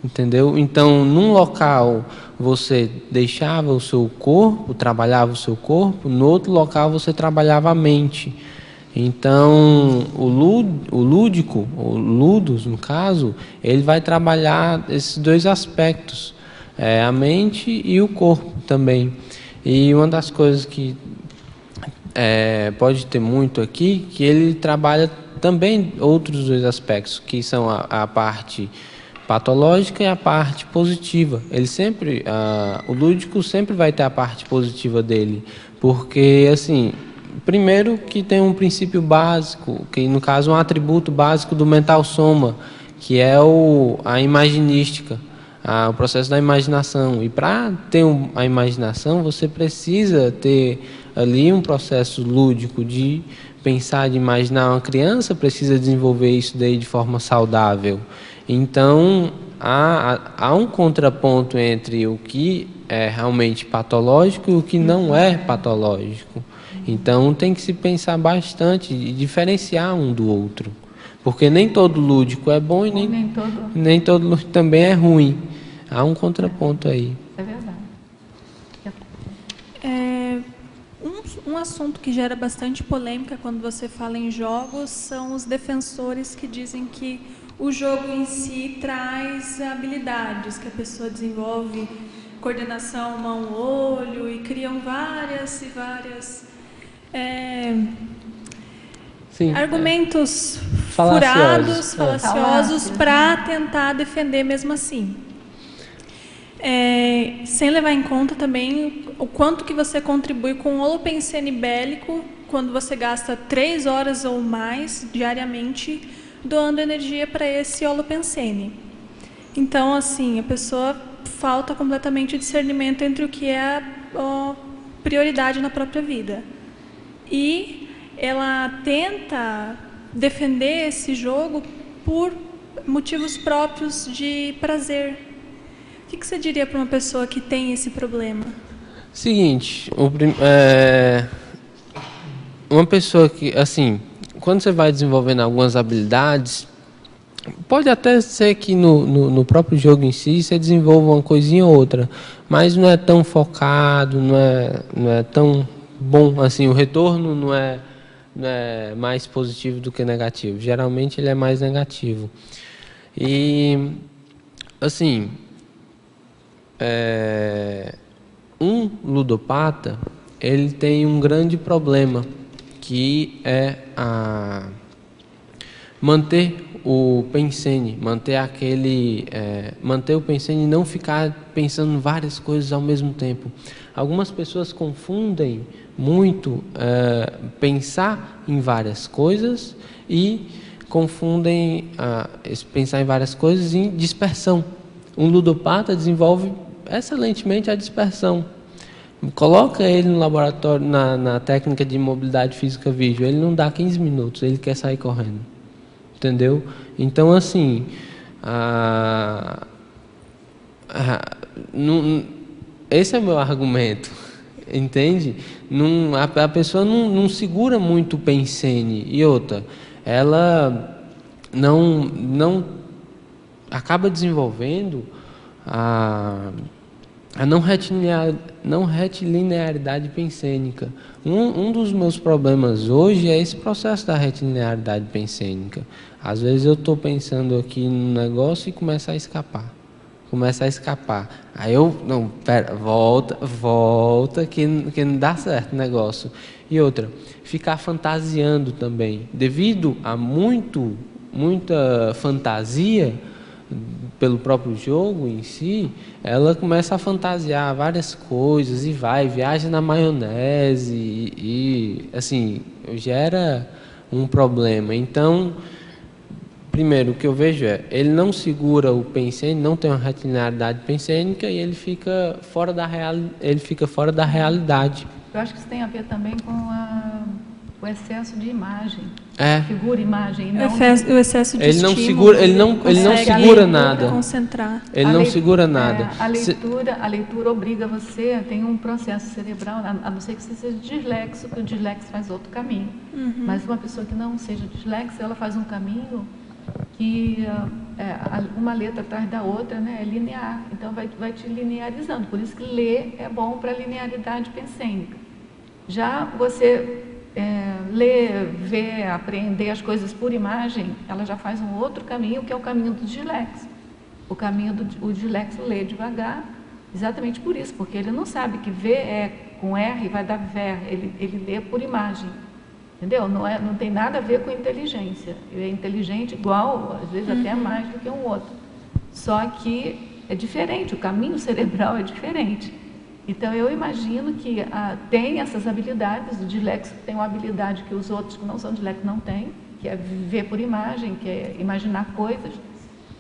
[SPEAKER 1] entendeu? Então, num local você deixava o seu corpo, trabalhava o seu corpo, no outro local você trabalhava a mente. Então, o lúdico, o ludus, no caso, ele vai trabalhar esses dois aspectos, a mente e o corpo também. E uma das coisas que pode ter muito aqui, que ele trabalha também outros dois aspectos, que são a parte patológica e a parte positiva. Ele sempre, o lúdico sempre vai ter a parte positiva dele, porque assim, primeiro que tem um princípio básico, que no caso é um atributo básico do mental soma, que é a imaginística, o processo da imaginação. E para ter a imaginação, você precisa ter ali um processo lúdico de pensar, de imaginar. Uma criança precisa desenvolver isso daí de forma saudável. Então, há um contraponto entre o que é realmente patológico e o que não é patológico. Então, tem que se pensar bastante e diferenciar um do outro. Porque nem todo lúdico é bom e nem todo lúdico também é ruim. Há um contraponto aí.
[SPEAKER 2] É verdade.
[SPEAKER 7] Um assunto que gera bastante polêmica quando você fala em jogos são os defensores que dizem que o jogo em si traz habilidades, que a pessoa desenvolve coordenação mão-olho e criam várias e várias argumentos furados, falaciosos para tentar defender mesmo assim. Sem levar em conta também o quanto que você contribui com o holopensene bélico quando você gasta 3 horas ou mais diariamente doando energia para esse holopensene. Então, assim, a pessoa falta completamente o discernimento entre o que é a prioridade na própria vida. E ela tenta defender esse jogo por motivos próprios de prazer. O que você diria para uma pessoa que tem esse problema?
[SPEAKER 1] Seguinte, uma pessoa que, assim, quando você vai desenvolvendo algumas habilidades, pode até ser que no próprio jogo em si você desenvolva uma coisinha ou outra, mas não é tão focado, não é tão bom, assim, o retorno não é mais positivo do que negativo. Geralmente ele é mais negativo. E, assim, um ludopata, ele tem um grande problema, que é manter o pensene, manter o pensene e não ficar pensando em várias coisas ao mesmo tempo. Algumas pessoas confundem muito pensar em várias coisas e confundem pensar em várias coisas em dispersão. Um ludopata desenvolve excelentemente a dispersão. Coloca ele no laboratório, na técnica de mobilidade física vídeo, ele não dá 15 minutos, ele quer sair correndo. Entendeu? Então, assim, esse é o meu argumento, entende? A pessoa não segura muito o pensene. E outra, ela não acaba desenvolvendo a não retilinearidade pensênica. Um dos meus problemas hoje é esse processo da retilinearidade pensênica. Às vezes eu estou pensando aqui num negócio e começa a escapar. Aí eu, não, pera, volta, que não dá certo o negócio. E outra, ficar fantasiando também. Devido a muita fantasia pelo próprio jogo em si, ela começa a fantasiar várias coisas e viaja na maionese e assim, gera um problema. Então, primeiro, o que eu vejo ele não segura o pensene, não tem uma retilinearidade pensênica e ele fica fora da realidade.
[SPEAKER 2] Eu acho que isso tem a ver também com o excesso de imagem.
[SPEAKER 1] É.
[SPEAKER 2] Figura, imagem. Não
[SPEAKER 7] O excesso de
[SPEAKER 1] ele não
[SPEAKER 7] estímulo,
[SPEAKER 1] segura, ele não
[SPEAKER 7] consegue
[SPEAKER 1] segura nada.
[SPEAKER 7] Concentrar.
[SPEAKER 1] Ele não segura nada.
[SPEAKER 2] A leitura obriga você, tem um processo cerebral, a não ser que você seja dislexo, que o dislexo faz outro caminho. Mas uma pessoa que não seja dislexo, ela faz um caminho que uma letra atrás da outra, né, é linear. Então vai te linearizando. Por isso que ler é bom para a linearidade pensênica. Já você ler, ver, apreender as coisas por imagem, ela já faz um outro caminho, que é o caminho do dislexo. O dislexo lê devagar, exatamente por isso, porque ele não sabe que ver é com R e vai dar ver, ele lê por imagem. Entendeu? Não tem nada a ver com inteligência. Ele é inteligente igual, às vezes até mais do que um outro. Só que é diferente, o caminho cerebral é diferente. Então, eu imagino que tem essas habilidades, o dislexo tem uma habilidade que os outros que não são dislexos não têm, que é ver por imagem, que é imaginar coisas,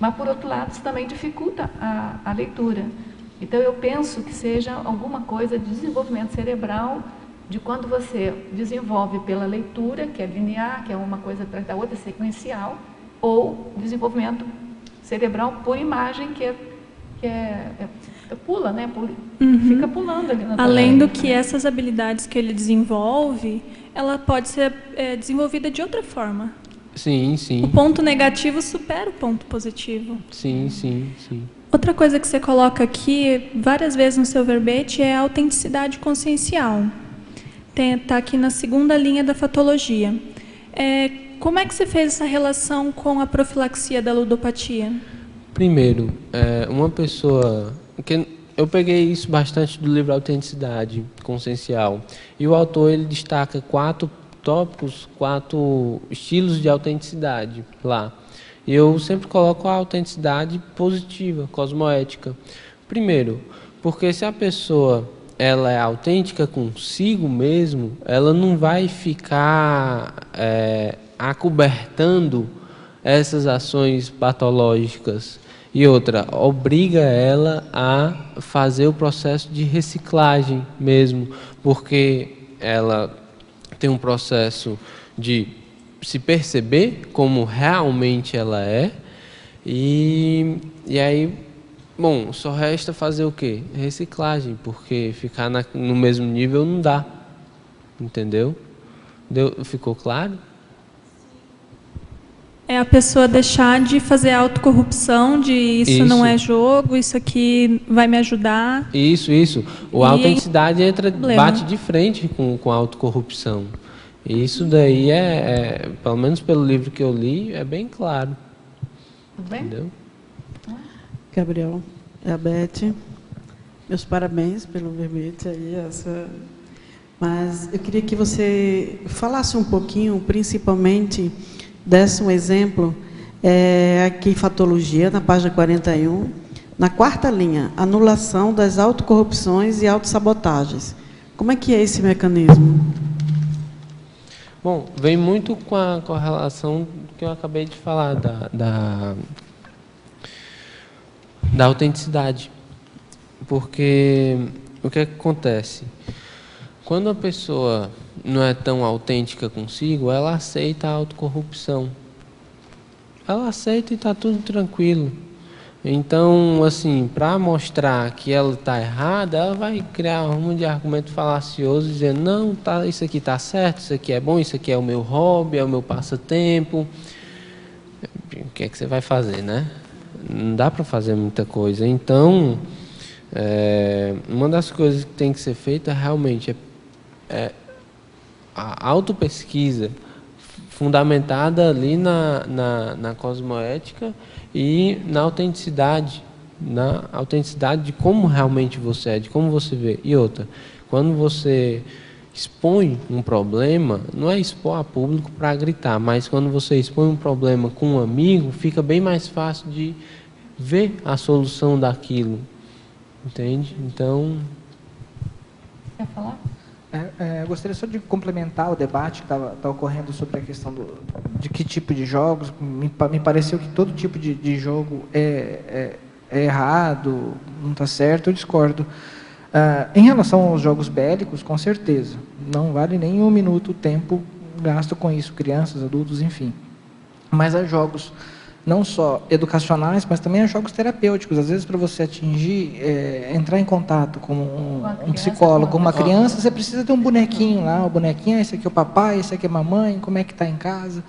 [SPEAKER 2] mas, por outro lado, isso também dificulta a leitura. Então, eu penso que seja alguma coisa de desenvolvimento cerebral, de quando você desenvolve pela leitura, que é linear, que é uma coisa atrás da outra, sequencial, ou desenvolvimento cerebral por imagem, que pula, né? Fica pulando ali na tela.
[SPEAKER 7] Além do que essas habilidades que ele desenvolve, ela pode ser desenvolvida de outra forma.
[SPEAKER 1] Sim, sim.
[SPEAKER 7] O ponto negativo supera o ponto positivo.
[SPEAKER 1] Sim, sim, sim.
[SPEAKER 7] Outra coisa que você coloca aqui várias vezes no seu verbete é a autenticidade consciencial. Está aqui na segunda linha da fatologia. Como é que você fez essa relação com a profilaxia da ludopatia?
[SPEAKER 1] Primeiro, uma pessoa... Eu peguei isso bastante do livro Autenticidade Consciencial. E o autor ele destaca 4 tópicos, 4 estilos de autenticidade lá. E eu sempre coloco a autenticidade positiva, cosmoética. Primeiro, porque se a pessoa ela é autêntica consigo mesmo, ela não vai ficar acobertando essas ações patológicas. E outra, obriga ela a fazer o processo de reciclagem mesmo, porque ela tem um processo de se perceber como realmente ela é, e aí, bom, só resta fazer o quê? Reciclagem, porque ficar no mesmo nível não dá, entendeu? Ficou claro?
[SPEAKER 7] É a pessoa deixar de fazer autocorrupção, de isso não é jogo, isso aqui vai me ajudar.
[SPEAKER 1] Isso. A autenticidade bate de frente com a autocorrupção. Isso daí pelo menos pelo livro que eu li, é bem claro.
[SPEAKER 2] Tudo bem?
[SPEAKER 1] Entendeu?
[SPEAKER 6] Gabriel, a Beth, meus parabéns pelo verbete aí, mas eu queria que você falasse um pouquinho, principalmente, desse um exemplo, aqui em Fatologia, na página 41, na 4ª linha, anulação das autocorrupções e autossabotagens. Como é que é esse mecanismo?
[SPEAKER 1] Bom, vem muito com a correlação que eu acabei de falar, da autenticidade. Porque o que acontece? Quando a pessoa não é tão autêntica consigo, ela aceita a autocorrupção. Ela aceita e está tudo tranquilo. Então, assim, para mostrar que ela está errada, ela vai criar um de argumento falacioso, dizendo, não, isso aqui está certo, isso aqui é bom, isso aqui é o meu hobby, é o meu passatempo. O que é que você vai fazer, né? Não dá para fazer muita coisa. Então, uma das coisas que tem que ser feita realmente é a autopesquisa fundamentada ali na cosmoética e na autenticidade de como realmente você é, de como você vê. E outra, quando você expõe um problema, não é expor a público para gritar, mas quando você expõe um problema com um amigo, fica bem mais fácil de ver a solução daquilo, entende? Então...
[SPEAKER 2] Quer falar?
[SPEAKER 8] Gostaria só de complementar o debate que está ocorrendo sobre a questão de que tipo de jogos. Me pareceu que todo tipo de jogo é errado, não está certo, eu discordo. Em relação aos jogos bélicos, com certeza, não vale nem um minuto o tempo gasto com isso, crianças, adultos, enfim. Mas há jogos não só educacionais, mas também há jogos terapêuticos. Às vezes, para você atingir, entrar em contato com um psicólogo, com uma criança, você precisa ter um bonequinho lá, o bonequinho, esse aqui é o papai, esse aqui é a mamãe, como é que está em casa.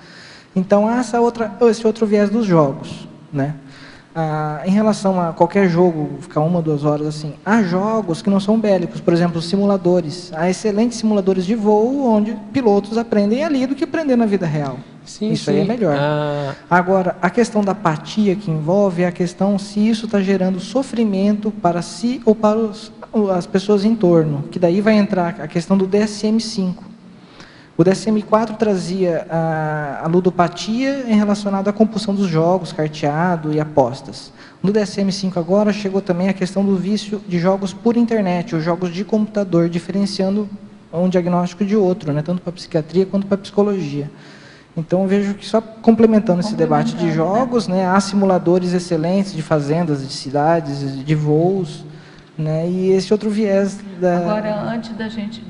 [SPEAKER 8] Então, há esse outro viés dos jogos, né? Em relação a qualquer jogo, ficar 1 ou 2 horas assim, há jogos que não são bélicos, por exemplo, simuladores. Há excelentes simuladores de voo, onde pilotos aprendem ali do que aprender na vida real.
[SPEAKER 1] Sim,
[SPEAKER 8] isso aí é melhor. Agora, a questão da apatia que envolve é a questão se isso está gerando sofrimento para si ou para as pessoas em torno, que daí vai entrar a questão do DSM-5. O DSM-4 trazia a ludopatia relacionada à compulsão dos jogos, carteado e apostas. No DSM-5 agora chegou também a questão do vício de jogos por internet, ou jogos de computador, diferenciando um diagnóstico de outro, né, tanto para a psiquiatria quanto para a psicologia. Então, eu vejo que só complementando esse debate de jogos, né, há simuladores excelentes de fazendas, de cidades, de voos, né, e esse outro viés da...
[SPEAKER 2] Agora, antes da gente,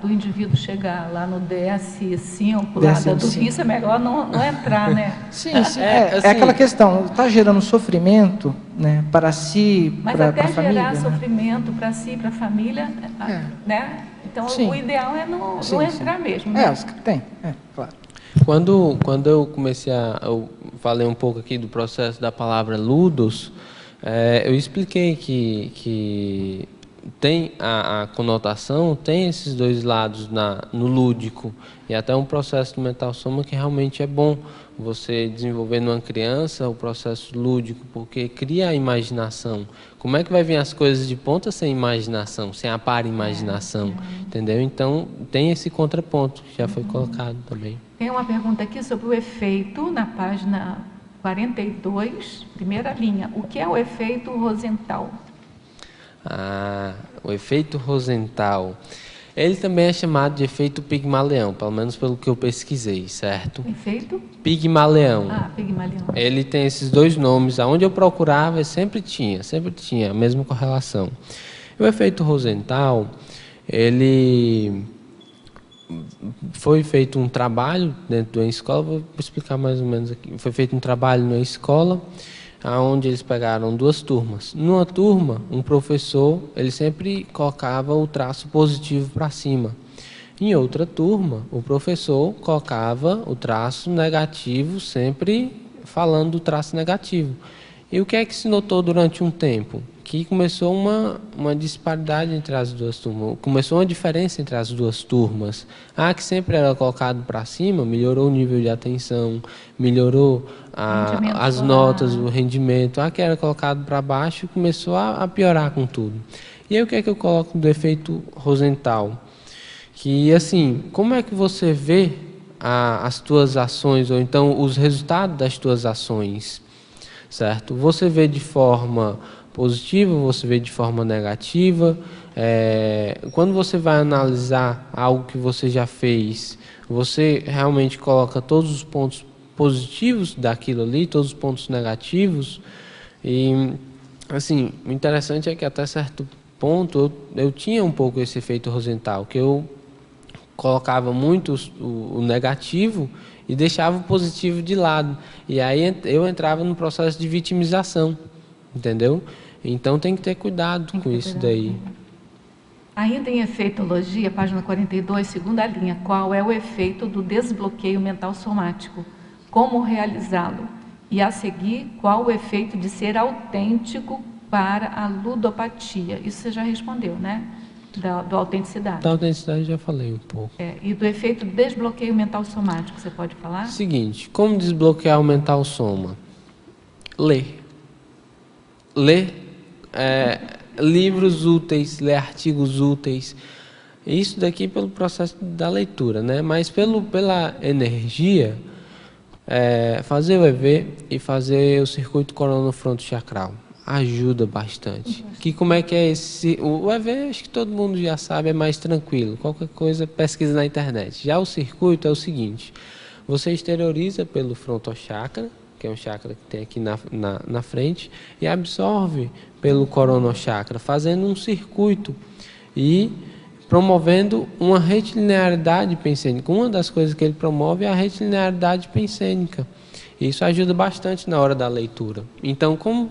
[SPEAKER 2] do indivíduo chegar lá no DS5, lá do vício, é melhor não entrar, né?
[SPEAKER 8] Sim, é aquela questão, está gerando sofrimento, né, para si, para a família.
[SPEAKER 2] Mas até gerar sofrimento para si, para a família, né? Então, o ideal é não entrar mesmo, né?
[SPEAKER 8] Claro.
[SPEAKER 1] Quando eu comecei eu falei um pouco aqui do processo da palavra ludos, eu expliquei que tem a conotação, tem esses dois lados no lúdico, e até um processo de mental soma que realmente é bom você desenvolver numa criança o processo lúdico, porque cria a imaginação. Como é que vai vir as coisas de ponta sem imaginação, sem a par imaginação, entendeu? Então, tem esse contraponto que já foi colocado também.
[SPEAKER 2] Tem uma pergunta aqui sobre o efeito, na página 42, primeira linha. O que é o efeito Rosenthal?
[SPEAKER 1] O efeito Rosenthal. Ele também é chamado de efeito Pigmaleão, pelo menos pelo que eu pesquisei, certo?
[SPEAKER 2] Efeito?
[SPEAKER 1] Pigmaleão.
[SPEAKER 2] Pigmaleão.
[SPEAKER 1] Ele tem esses dois nomes. Aonde eu procurava, sempre tinha a mesma correlação. E o efeito Rosenthal, ele foi feito um trabalho dentro da escola, vou explicar mais ou menos aqui. Foi feito um trabalho na escola, onde eles pegaram 2 turmas. Numa turma, um professor, ele sempre colocava o traço positivo para cima. Em outra turma, o professor colocava o traço negativo, sempre falando do traço negativo. E o que é que se notou durante um tempo? Que começou uma disparidade entre as 2 turmas, começou uma diferença entre as 2 turmas. Que sempre era colocado para cima, melhorou o nível de atenção, melhorou as notas, o rendimento. Que era colocado para baixo, começou a piorar com tudo. E aí o que é que eu coloco do efeito Rosenthal? Que, assim, como é que você vê as tuas ações, ou então os resultados das tuas ações, certo? Você vê de forma positiva, você vê de forma negativa. Quando você vai analisar algo que você já fez, você realmente coloca todos os pontos positivos daquilo ali, todos os pontos negativos. E, assim, o interessante é que até certo ponto eu tinha um pouco esse efeito Rosenthal, que eu colocava muito o negativo e deixava o positivo de lado. E aí eu entrava no processo de vitimização, entendeu? Então tem que ter cuidado com isso daí.
[SPEAKER 2] Ainda em efeitologia, página 42, segunda linha, qual é o efeito do desbloqueio mental somático? Como realizá-lo? E a seguir, qual o efeito de ser autêntico para a ludopatia? Isso você já respondeu, né? Da autenticidade.
[SPEAKER 1] Da autenticidade já falei um pouco.
[SPEAKER 2] E do efeito desbloqueio mental somático, você pode falar?
[SPEAKER 1] Seguinte, como desbloquear o mental soma? Ler livros úteis, ler artigos úteis. Isso daqui pelo processo da leitura, né? Mas pela energia, fazer o EV e fazer o circuito coronofronto-chacral ajuda bastante. Que como é que é esse... O EV, acho que todo mundo já sabe, é mais tranquilo. Qualquer coisa, pesquisa na internet. Já o circuito é o seguinte: você exterioriza pelo frontochakra, que é um chakra que tem aqui na frente, e absorve pelo coronochakra, fazendo um circuito. E promovendo uma retilinearidade pensênica. Uma das coisas que ele promove é a retilinearidade pensênica. Isso ajuda bastante na hora da leitura. Então, como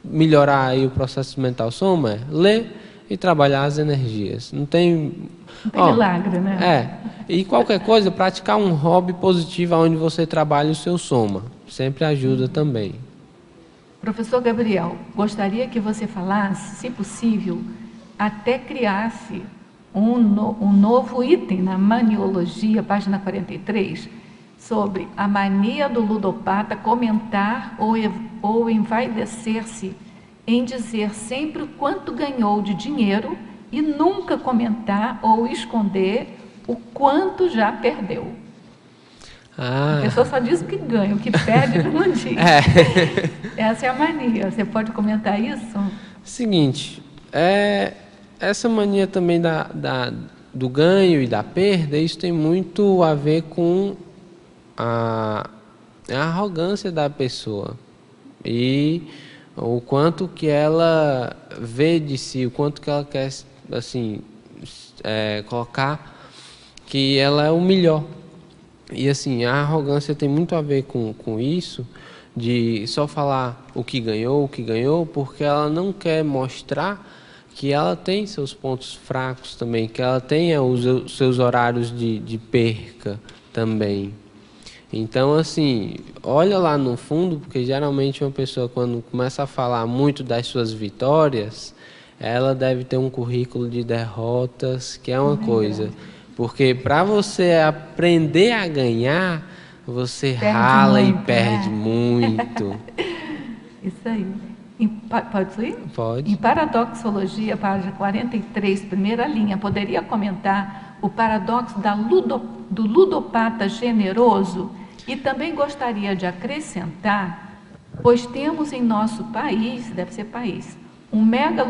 [SPEAKER 1] melhorar aí o processo mental soma? É ler e trabalhar as energias. Não tem
[SPEAKER 2] milagre, né?
[SPEAKER 1] E qualquer coisa, praticar um hobby positivo onde você trabalha o seu soma. Sempre ajuda também.
[SPEAKER 2] Professor Gabriel, gostaria que você falasse, se possível, até criasse um novo item na maniologia, página 43, sobre a mania do ludopata comentar ou envaidecer-se em dizer sempre o quanto ganhou de dinheiro e nunca comentar ou esconder o quanto já perdeu. A pessoa só diz o que ganha, o que perde não diz. Essa é a mania. Você pode comentar isso?
[SPEAKER 1] Seguinte, essa mania também do ganho e da perda, isso tem muito a ver com a arrogância da pessoa e o quanto que ela vê de si, o quanto que ela quer assim, colocar que ela é o melhor. E assim, a arrogância tem muito a ver com isso, de só falar o que ganhou, porque ela não quer mostrar que ela tem seus pontos fracos também, que ela tenha os seus horários de perca também. Então, assim, olha lá no fundo, porque geralmente uma pessoa, quando começa a falar muito das suas vitórias, ela deve ter um currículo de derrotas, que é uma coisa. Porque para você aprender a ganhar, você rala muito, e perde muito.
[SPEAKER 2] Isso aí. Pode ir?
[SPEAKER 1] Pode.
[SPEAKER 2] Em Paradoxologia, página 43, primeira linha, poderia comentar o paradoxo do ludopata generoso? E também gostaria de acrescentar, pois temos em nosso país, deve ser país, um mega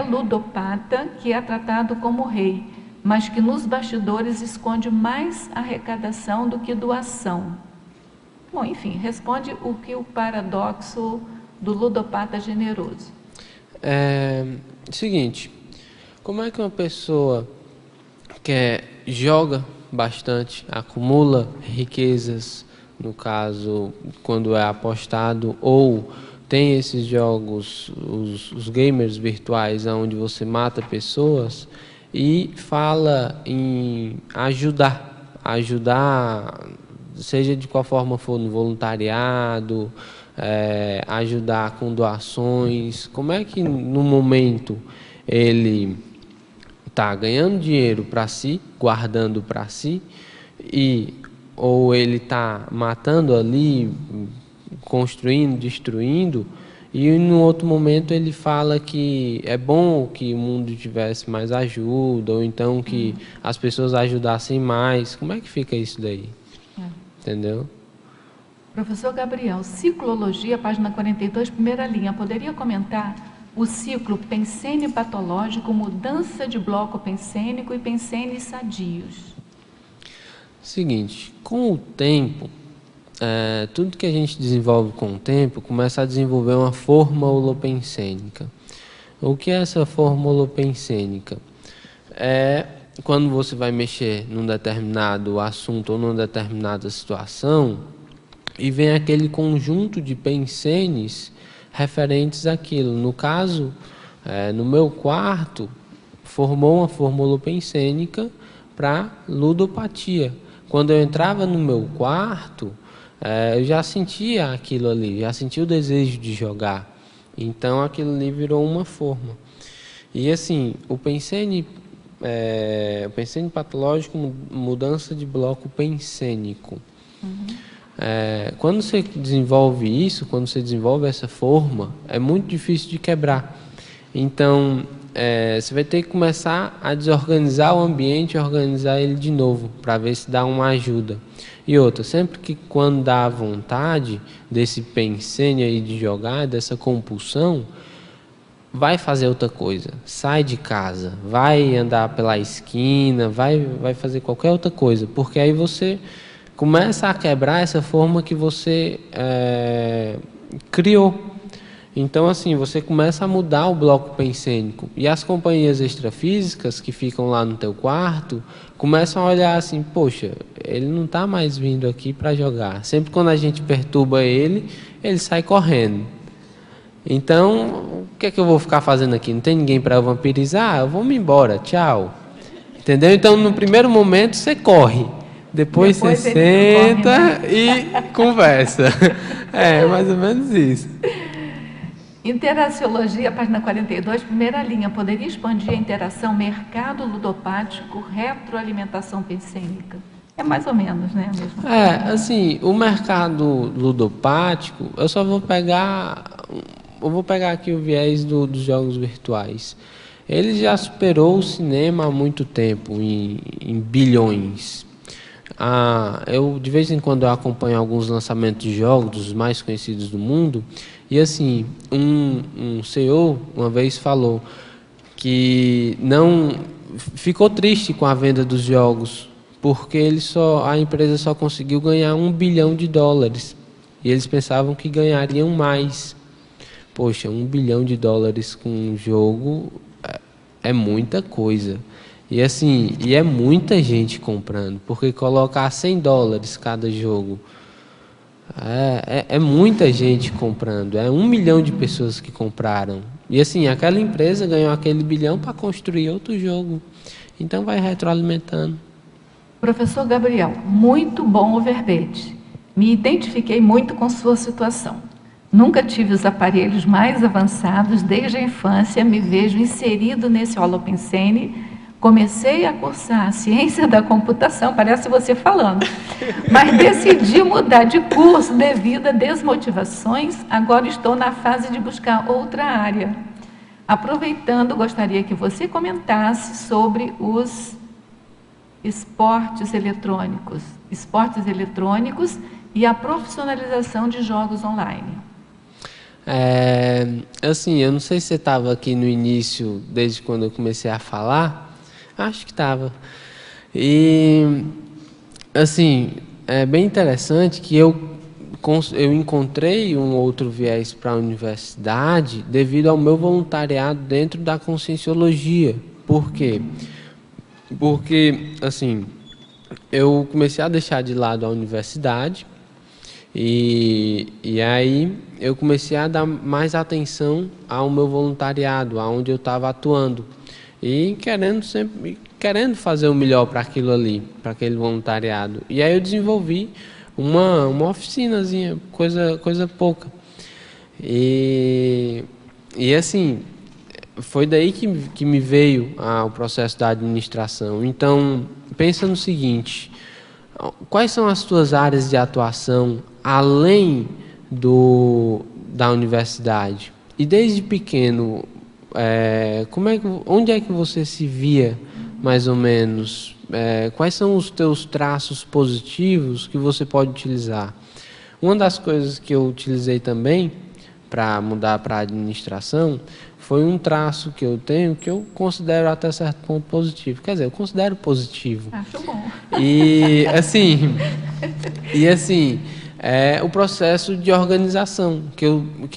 [SPEAKER 2] ludopata que é tratado como rei, mas que nos bastidores esconde mais arrecadação do que doação. Bom, enfim, responde o que o paradoxo do ludopata generoso.
[SPEAKER 1] Seguinte, como é que uma pessoa que joga bastante, acumula riquezas, no caso, quando é apostado, ou tem esses jogos, os gamers virtuais, onde você mata pessoas, e fala em ajudar, seja de qual forma for, no voluntariado, ajudar com doações. Como é que no momento ele está ganhando dinheiro para si, guardando para si, ou ele está matando ali, construindo, destruindo, e no outro momento ele fala que é bom que o mundo tivesse mais ajuda, ou então que as pessoas ajudassem mais. Como é que fica isso daí? Entendeu?
[SPEAKER 2] Professor Gabriel, Ciclologia, página 42, primeira linha, poderia comentar o ciclo pensênio patológico, mudança de bloco pensênico e pensênios sadios?
[SPEAKER 1] Seguinte, com o tempo, tudo que a gente desenvolve com o tempo começa a desenvolver uma forma holopensênica. O que é essa forma holopensênica? É quando você vai mexer num determinado assunto ou numa determinada situação e vem aquele conjunto de pensênios referentes àquilo. No caso, no meu quarto, formou uma forma holopensênica para ludopatia. Quando eu entrava no meu quarto, eu já sentia aquilo ali, já sentia o desejo de jogar. Então aquilo ali virou uma forma. E assim, o pensênio patológico, mudança de bloco pensênico. Quando você desenvolve isso, quando você desenvolve essa forma, é muito difícil de quebrar. Então, você vai ter que começar a desorganizar o ambiente e organizar ele de novo, para ver se dá uma ajuda. E outra, sempre que quando dá vontade desse pensênio aí de jogar, dessa compulsão, vai fazer outra coisa, sai de casa, vai andar pela esquina, vai fazer qualquer outra coisa, porque aí você começa a quebrar essa forma que você criou. Então, assim, você começa a mudar o bloco pensênico. E as companhias extrafísicas que ficam lá no teu quarto começam a olhar assim, poxa, ele não está mais vindo aqui para jogar. Sempre quando a gente perturba ele, ele sai correndo. Então, o que é que eu vou ficar fazendo aqui? Não tem ninguém para eu vampirizar? Eu vou me embora, tchau. Entendeu? Então, no primeiro momento, você corre. Depois você senta corre, né? E conversa. É, mais ou menos isso.
[SPEAKER 2] Interaciologia, página 42, primeira linha. Poderia expandir a interação mercado ludopático, retroalimentação pensênica? É mais ou menos, né?
[SPEAKER 1] Assim, o mercado ludopático, eu vou pegar aqui o viés dos jogos virtuais. Ele já superou o cinema há muito tempo, em bilhões. Eu, de vez em quando, eu acompanho alguns lançamentos de jogos, dos mais conhecidos do mundo, e assim, um CEO uma vez falou que não ficou triste com a venda dos jogos, porque a empresa só conseguiu ganhar $1 bilhão, e eles pensavam que ganhariam mais. Poxa, $1 bilhão com um jogo é muita coisa. E assim, é muita gente comprando, porque colocar $100 cada jogo, é muita gente comprando, 1 milhão de pessoas que compraram. E assim, aquela empresa ganhou aquele bilhão para construir outro jogo. Então vai retroalimentando.
[SPEAKER 2] Professor Gabriel, muito bom o verbete. Me identifiquei muito com sua situação. Nunca tive os aparelhos mais avançados desde a infância, me vejo inserido nesse holopensene. Comecei a cursar a ciência da computação, parece você falando, mas decidi mudar de curso devido a desmotivações. Agora estou na fase de buscar outra área. Aproveitando, gostaria que você comentasse sobre os esportes eletrônicos e a profissionalização de jogos online.
[SPEAKER 1] Assim, eu não sei se você estava aqui no início, desde quando eu comecei a falar. Acho que estava. E, assim, é bem interessante que eu encontrei um outro viés para a universidade devido ao meu voluntariado dentro da conscienciologia. Por quê? Porque, assim, eu comecei a deixar de lado a universidade e aí eu comecei a dar mais atenção ao meu voluntariado, aonde eu estava atuando. E querendo fazer o melhor para aquilo ali, para aquele voluntariado. E aí eu desenvolvi uma oficinazinha, coisa pouca. E assim, foi daí que me veio o processo da administração. Então, pensa no seguinte, quais são as tuas áreas de atuação além da universidade? E desde pequeno, onde é que você se via, mais ou menos? Quais são os teus traços positivos que você pode utilizar? Uma das coisas que eu utilizei também para mudar para a administração foi um traço que eu tenho que eu considero até certo ponto positivo. Quer dizer, eu considero positivo.
[SPEAKER 2] Acho bom.
[SPEAKER 1] E assim, o processo de organização, que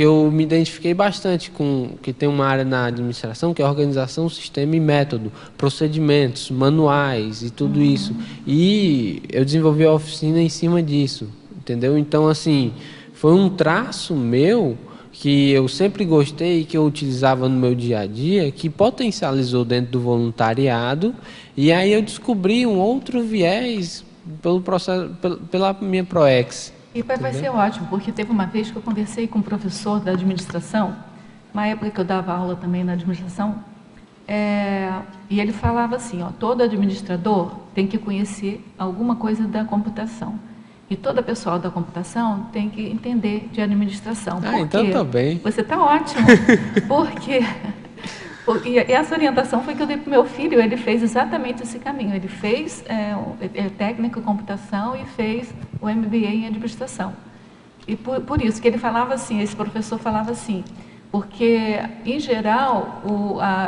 [SPEAKER 1] eu me identifiquei bastante com, que tem uma área na administração, que é organização, sistema e método, procedimentos, manuais e tudo isso. E eu desenvolvi a oficina em cima disso, entendeu? Então, assim, foi um traço meu que eu sempre gostei e que eu utilizava no meu dia a dia, que potencializou dentro do voluntariado, e aí eu descobri um outro viés pelo processo, pela minha ProEx.
[SPEAKER 2] E vai ser ótimo, porque teve uma vez que eu conversei com um professor da administração, uma época que eu dava aula também na administração, e ele falava assim, todo administrador tem que conhecer alguma coisa da computação. E toda pessoa da computação tem que entender de administração.
[SPEAKER 1] Então está bem.
[SPEAKER 2] Você está ótimo. Porque essa orientação foi que eu dei para o meu filho, ele fez exatamente esse caminho. Ele fez técnica em computação e fez o MBA em administração. E por isso que ele falava assim, esse professor falava assim, porque, em geral,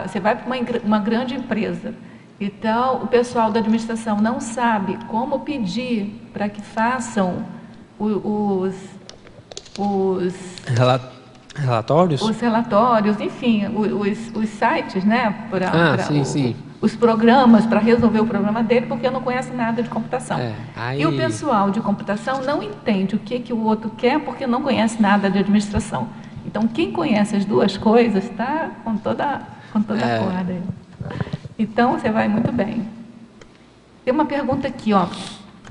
[SPEAKER 2] você vai para uma grande empresa, então o pessoal da administração não sabe como pedir para que façam os
[SPEAKER 1] Relatórios?
[SPEAKER 2] Os relatórios, enfim, os sites, né?
[SPEAKER 1] Sim.
[SPEAKER 2] Os programas para resolver o problema dele, porque não conhece nada de computação.
[SPEAKER 1] Aí...
[SPEAKER 2] E o pessoal de computação não entende o que o outro quer porque não conhece nada de administração. Então, quem conhece as duas coisas está com toda a corda aí. Então, você vai muito bem. Tem uma pergunta aqui, ó.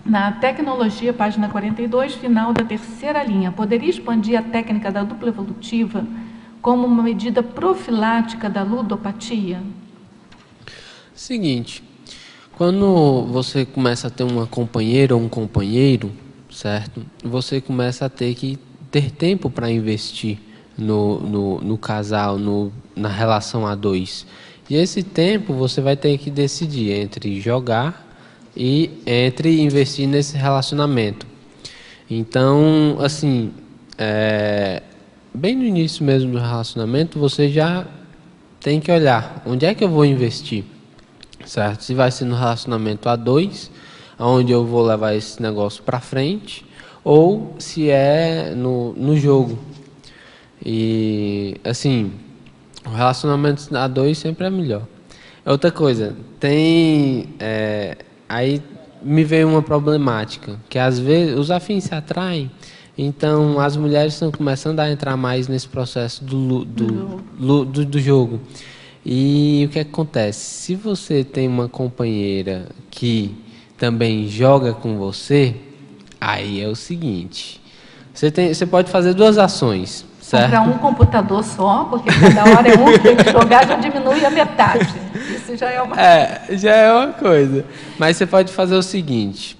[SPEAKER 2] Na tecnologia, página 42, final da terceira linha. Poderia expandir a técnica da dupla evolutiva como uma medida profilática da ludopatia?
[SPEAKER 1] Seguinte, quando você começa a ter uma companheira ou um companheiro, certo? Você começa a ter que ter tempo para investir no casal, na relação a dois. E esse tempo você vai ter que decidir entre jogar e entre investir nesse relacionamento. Então, assim, bem no início mesmo do relacionamento, você já tem que olhar onde é que eu vou investir, certo? Se vai ser no relacionamento a dois, onde eu vou levar esse negócio para frente, ou se é no jogo. E, assim, o relacionamento a dois sempre é melhor. Outra coisa, aí me veio uma problemática, que às vezes os afins se atraem, então as mulheres estão começando a entrar mais nesse processo do jogo. E o que acontece? Se você tem uma companheira que também joga com você, aí é o seguinte, você pode fazer duas ações, certo?
[SPEAKER 2] Comprar um computador só, porque cada hora é um que tem que jogar, já diminui a metade. Isso já é uma coisa.
[SPEAKER 1] Já é uma coisa. Mas você pode fazer o seguinte,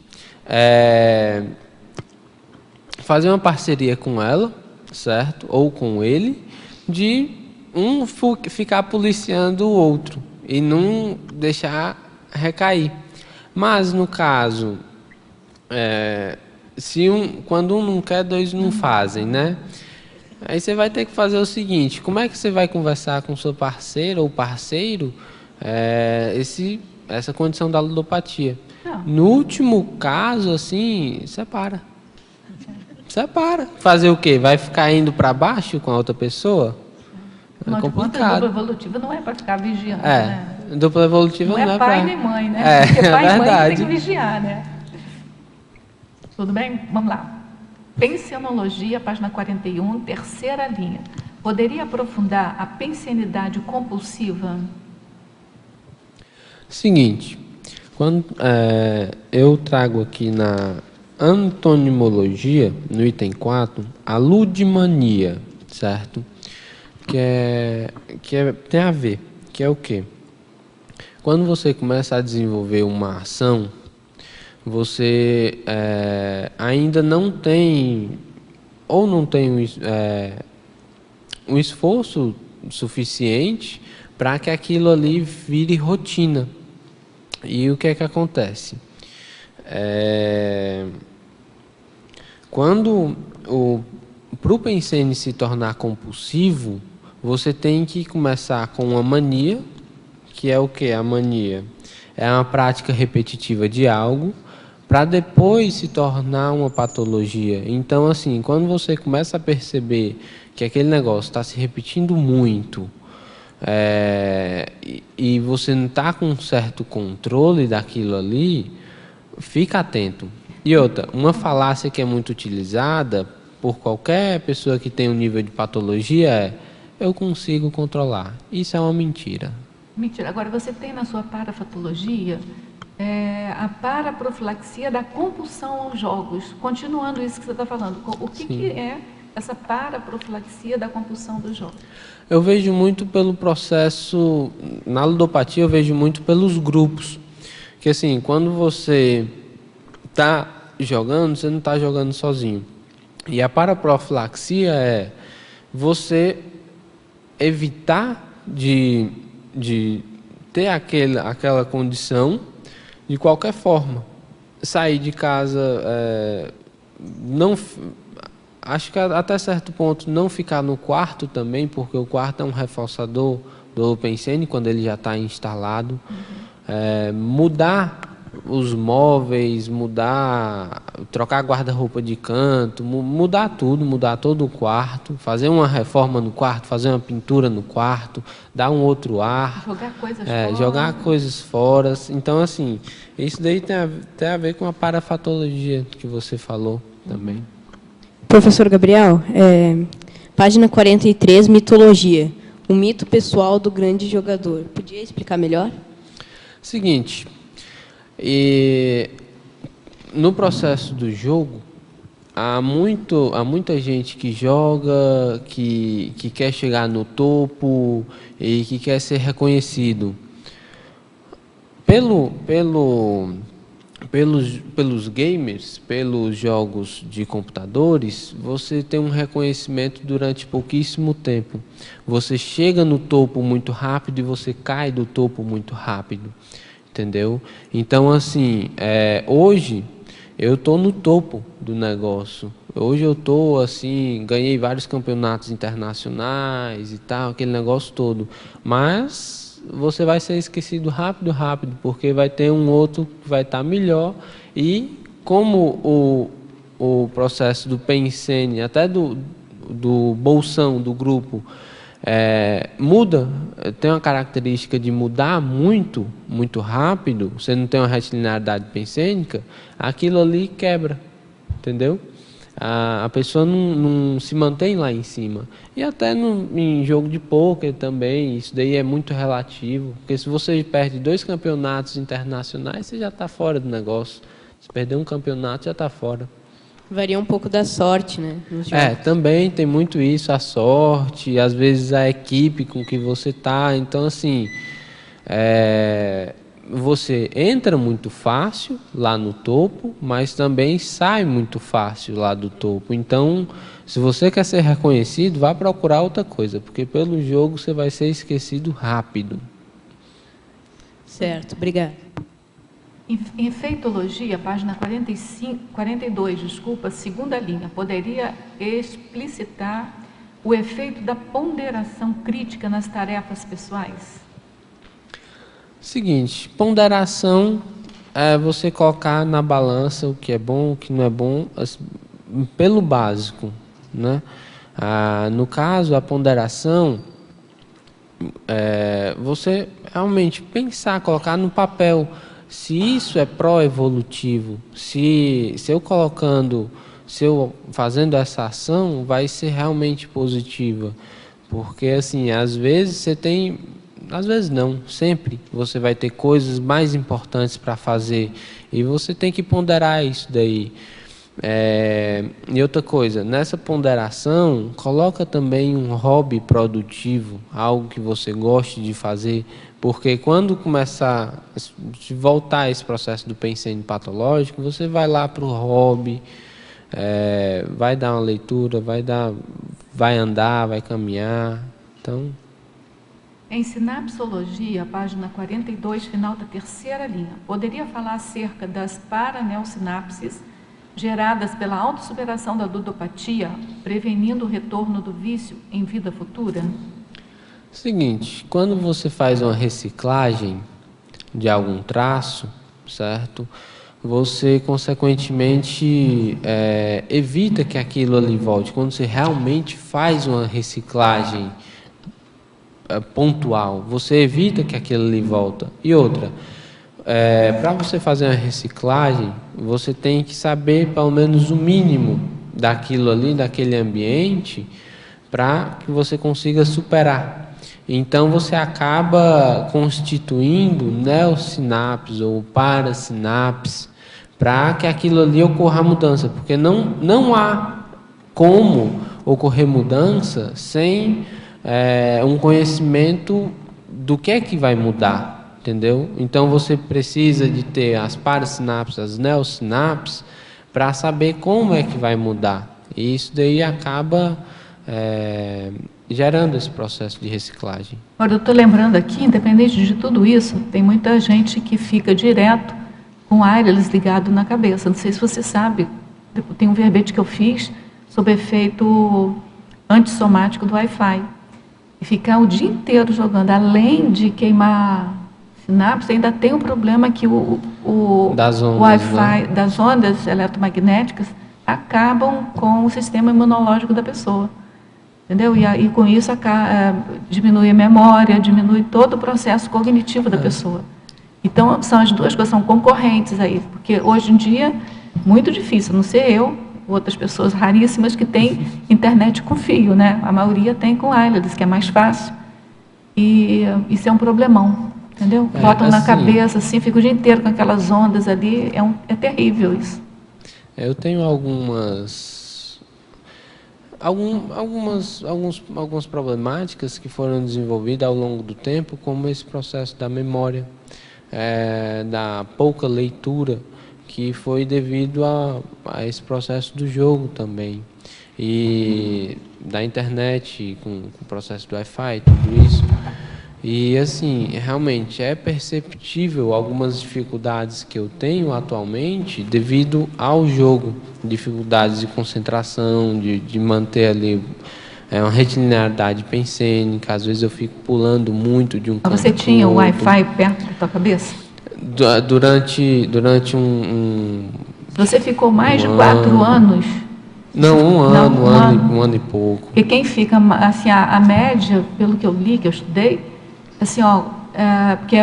[SPEAKER 1] fazer uma parceria com ela, certo? Ou com ele, de um ficar policiando o outro e não deixar recair. Mas, no caso, quando um não quer, dois não fazem, né? Aí você vai ter que fazer o seguinte, como é que você vai conversar com seu parceiro ou parceiro essa condição da ludopatia?
[SPEAKER 2] Não.
[SPEAKER 1] No último caso, assim, separa. Fazer o quê? Vai ficar indo para baixo com a outra pessoa?
[SPEAKER 2] Afinal de contas, dupla evolutiva não é para ficar vigiando, né?
[SPEAKER 1] Dupla evolutiva não é
[SPEAKER 2] pai nem mãe, né? Porque pai e mãe tem que vigiar, né? Tudo bem? Vamos lá. Pensionologia, página 41, terceira linha. Poderia aprofundar a pensionidade compulsiva?
[SPEAKER 1] Seguinte, quando eu trago aqui na antonimologia, no item 4, a ludimania, certo? Tem a ver, que é o quê? Quando você começa a desenvolver uma ação, você ainda não tem, ou não tem um esforço suficiente para que aquilo ali vire rotina. E o que é que acontece? Quando para o pensene se tornar compulsivo, você tem que começar com uma mania, que é o que? A mania é uma prática repetitiva de algo, para depois se tornar uma patologia. Então, assim, quando você começa a perceber que aquele negócio está se repetindo muito, e você não está com um certo controle daquilo ali, fica atento. E outra, uma falácia que é muito utilizada por qualquer pessoa que tem um nível de patologia é: eu consigo controlar. Isso é uma mentira.
[SPEAKER 2] Mentira. Agora, você tem na sua parafatologia a paraprofilaxia da compulsão aos jogos. Continuando isso que você está falando, o que é essa paraprofilaxia da compulsão dos jogos?
[SPEAKER 1] Eu vejo muito pelo processo, na ludopatia eu vejo muito pelos grupos. Que assim, quando você está jogando, você não está jogando sozinho. E a paraprofilaxia é você evitar de ter aquela condição de qualquer forma. Sair de casa, acho que até certo ponto não ficar no quarto também, porque o quarto é um reforçador do pensene quando ele já está instalado. Mudar os móveis, mudar, trocar guarda-roupa de canto, mudar todo o quarto, fazer uma reforma no quarto, fazer uma pintura no quarto, dar um outro ar.
[SPEAKER 2] Jogar coisas fora.
[SPEAKER 1] Jogar coisas fora. Então, assim, isso daí tem a ver com a parafatologia que você falou também.
[SPEAKER 9] Professor Gabriel, página 43, mitologia. O mito pessoal do grande jogador. Podia explicar melhor?
[SPEAKER 1] Seguinte, no processo do jogo, há muita gente que joga, que quer chegar no topo e que quer ser reconhecido. Pelos gamers, pelos jogos de computadores, você tem um reconhecimento durante pouquíssimo tempo. Você chega no topo muito rápido e você cai do topo muito rápido, entendeu? Então, assim, hoje eu estou no topo do negócio. Hoje eu estou, assim, ganhei vários campeonatos internacionais e tal, aquele negócio todo. Mas você vai ser esquecido rápido, porque vai ter um outro que vai estar melhor. E como o processo do Pensene, até do bolsão do grupo, muda, tem uma característica de mudar muito rápido, você não tem uma retilinearidade pensênica, aquilo ali quebra, entendeu? A pessoa não se mantém lá em cima. E até em jogo de pôquer também, isso daí é muito relativo, porque se você perde 2 campeonatos internacionais, você já está fora do negócio. Se perder um campeonato, já está fora.
[SPEAKER 9] Varia um pouco da sorte, né? Nos jogos.
[SPEAKER 1] Também tem muito isso, a sorte, às vezes a equipe com que você está. Então, assim, você entra muito fácil lá no topo, mas também sai muito fácil lá do topo. Então, se você quer ser reconhecido, vá procurar outra coisa, porque pelo jogo você vai ser esquecido rápido.
[SPEAKER 9] Certo, obrigada.
[SPEAKER 2] Em efeitologia, página 42, segunda linha, poderia explicitar o efeito da ponderação crítica nas tarefas pessoais?
[SPEAKER 1] Seguinte, ponderação é você colocar na balança o que é bom, o que não é bom, pelo básico, né? No caso, a ponderação, você realmente pensar, colocar no papel se isso é pró-evolutivo, se eu fazendo essa ação vai ser realmente positiva, porque assim, às vezes não, sempre você vai ter coisas mais importantes para fazer e você tem que ponderar isso daí. E outra coisa, nessa ponderação, coloca também um hobby produtivo, algo que você goste de fazer, porque quando começar a voltar esse processo do pensamento patológico, você vai lá para o hobby, vai dar uma leitura, vai andar, vai caminhar. Então,
[SPEAKER 2] em sinapsologia, página 42, final da 3ª linha, poderia falar acerca das paraneosinapses geradas pela autossuperação da ludopatia, prevenindo o retorno do vício em vida futura?
[SPEAKER 1] Seguinte, quando você faz uma reciclagem de algum traço, certo? Você, consequentemente, evita que aquilo ali volte. Quando você realmente faz uma reciclagem pontual, você evita que aquilo ali volta. E outra, para você fazer uma reciclagem, você tem que saber pelo menos o mínimo daquilo ali, daquele ambiente, para que você consiga superar. Então você acaba constituindo neossinapses ou parasinapses para que aquilo ali ocorra a mudança, porque não há como ocorrer mudança sem um conhecimento do que é que vai mudar, entendeu? Então você precisa de ter as parasinapses, as neossinapses, para saber como é que vai mudar. E isso daí acaba gerando esse processo de reciclagem.
[SPEAKER 2] Olha, eu estou lembrando aqui, independente de tudo isso, tem muita gente que fica direto com o wireless ligado na cabeça. Não sei se você sabe, tem um verbete que eu fiz sobre efeito antissomático do Wi-Fi. E ficar o dia inteiro jogando, além de queimar sinapse, ainda tem um problema que
[SPEAKER 1] das ondas,
[SPEAKER 2] o Wi-Fi,
[SPEAKER 1] né?
[SPEAKER 2] das ondas eletromagnéticas acabam com o sistema imunológico da pessoa. Entendeu? E com isso diminui a memória, diminui todo o processo cognitivo da pessoa. Então, são as duas coisas, são concorrentes aí, porque hoje em dia, muito difícil, não ser eu, outras pessoas raríssimas que têm internet com fio, né? A maioria tem com wireless, que é mais fácil. E isso é um problemão, entendeu? Botam na cabeça, assim, fica o dia inteiro com aquelas ondas ali, é terrível isso.
[SPEAKER 1] Eu tenho algumas problemáticas que foram desenvolvidas ao longo do tempo, como esse processo da memória, da pouca leitura, que foi devido a esse processo do jogo também, e da internet, com o processo do Wi-Fi, tudo isso. E assim, realmente é perceptível algumas dificuldades que eu tenho atualmente devido ao jogo, dificuldades de concentração, de manter ali uma retilinearidade pensênica. Às vezes eu fico pulando muito de um canto.
[SPEAKER 2] Você tinha o Wi-Fi perto da tua cabeça?
[SPEAKER 1] Durante
[SPEAKER 2] Você ficou mais de 4 anos?
[SPEAKER 1] Não, um ano e pouco.
[SPEAKER 2] Porque quem fica, assim, a média, pelo que eu li, que eu estudei, assim, porque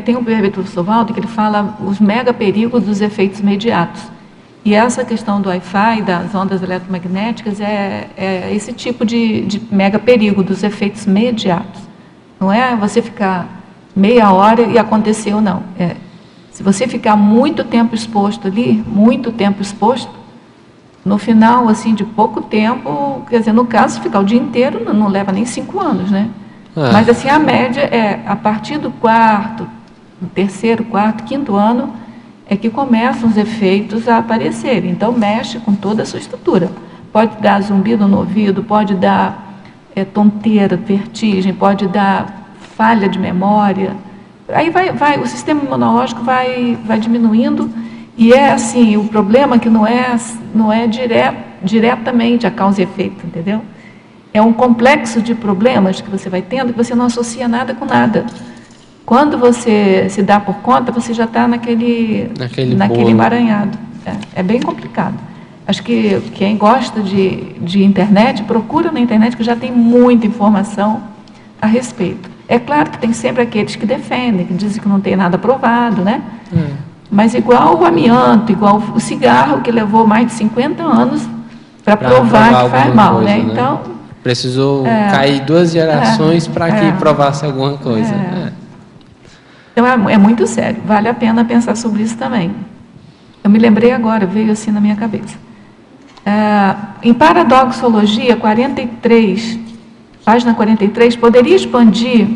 [SPEAKER 2] tem um professor Valdo que ele fala os mega perigos dos efeitos imediatos. E essa questão do Wi-Fi, das ondas eletromagnéticas, é esse tipo de mega perigo dos efeitos imediatos. Não é você ficar meia hora e aconteceu, não. Se você ficar muito tempo exposto ali, no final, assim, de pouco tempo, quer dizer, no caso, ficar o dia inteiro não leva nem 5 anos, né? Mas, assim, a média a partir do terceiro, quarto, quinto ano, é que começam os efeitos a aparecerem. Então, mexe com toda a sua estrutura. Pode dar zumbido no ouvido, pode dar tonteira, vertigem, pode dar falha de memória. Aí o sistema imunológico vai diminuindo. E assim, o problema é que não é diretamente a causa e efeito, entendeu? É um complexo de problemas que você vai tendo que você não associa nada com nada. Quando você se dá por conta, você já está naquele emaranhado. É bem complicado. Acho que quem gosta de internet, procura na internet, que já tem muita informação a respeito. É claro que tem sempre aqueles que defendem, que dizem que não tem nada provado, né? Mas igual o amianto, igual o cigarro, que levou mais de 50 anos para provar que faz mal,
[SPEAKER 1] coisa,
[SPEAKER 2] né? Então,
[SPEAKER 1] precisou cair 2 gerações para que provasse alguma coisa.
[SPEAKER 2] Então, é muito sério. Vale a pena pensar sobre isso também. Eu me lembrei agora, veio assim na minha cabeça. Em Paradoxologia 43, página 43, poderia expandir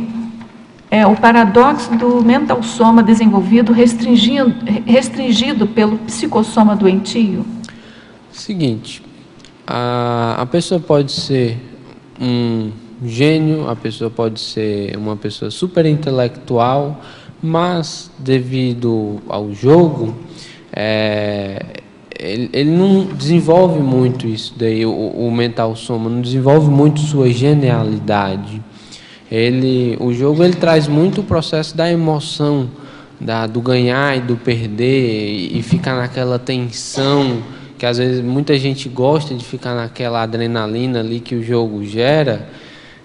[SPEAKER 2] o paradoxo do mental soma desenvolvido restringido pelo psicossoma doentio?
[SPEAKER 1] Seguinte, a pessoa pode ser um gênio, a pessoa pode ser uma pessoa super intelectual, mas devido ao jogo, ele não desenvolve muito isso daí, o mental soma não desenvolve muito sua genialidade. O jogo traz muito o processo da emoção, do ganhar e do perder, e ficar naquela tensão, que às vezes muita gente gosta de ficar naquela adrenalina ali que o jogo gera.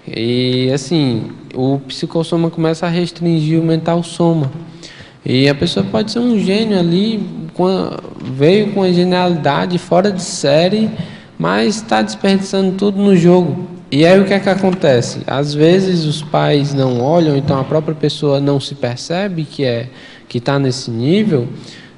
[SPEAKER 1] E assim, o psicossoma começa a restringir o mental soma. E a pessoa pode ser um gênio ali, veio com a genialidade fora de série, mas está desperdiçando tudo no jogo. E aí o que é que acontece? Às vezes os pais não olham, então a própria pessoa não se percebe que está nesse nível,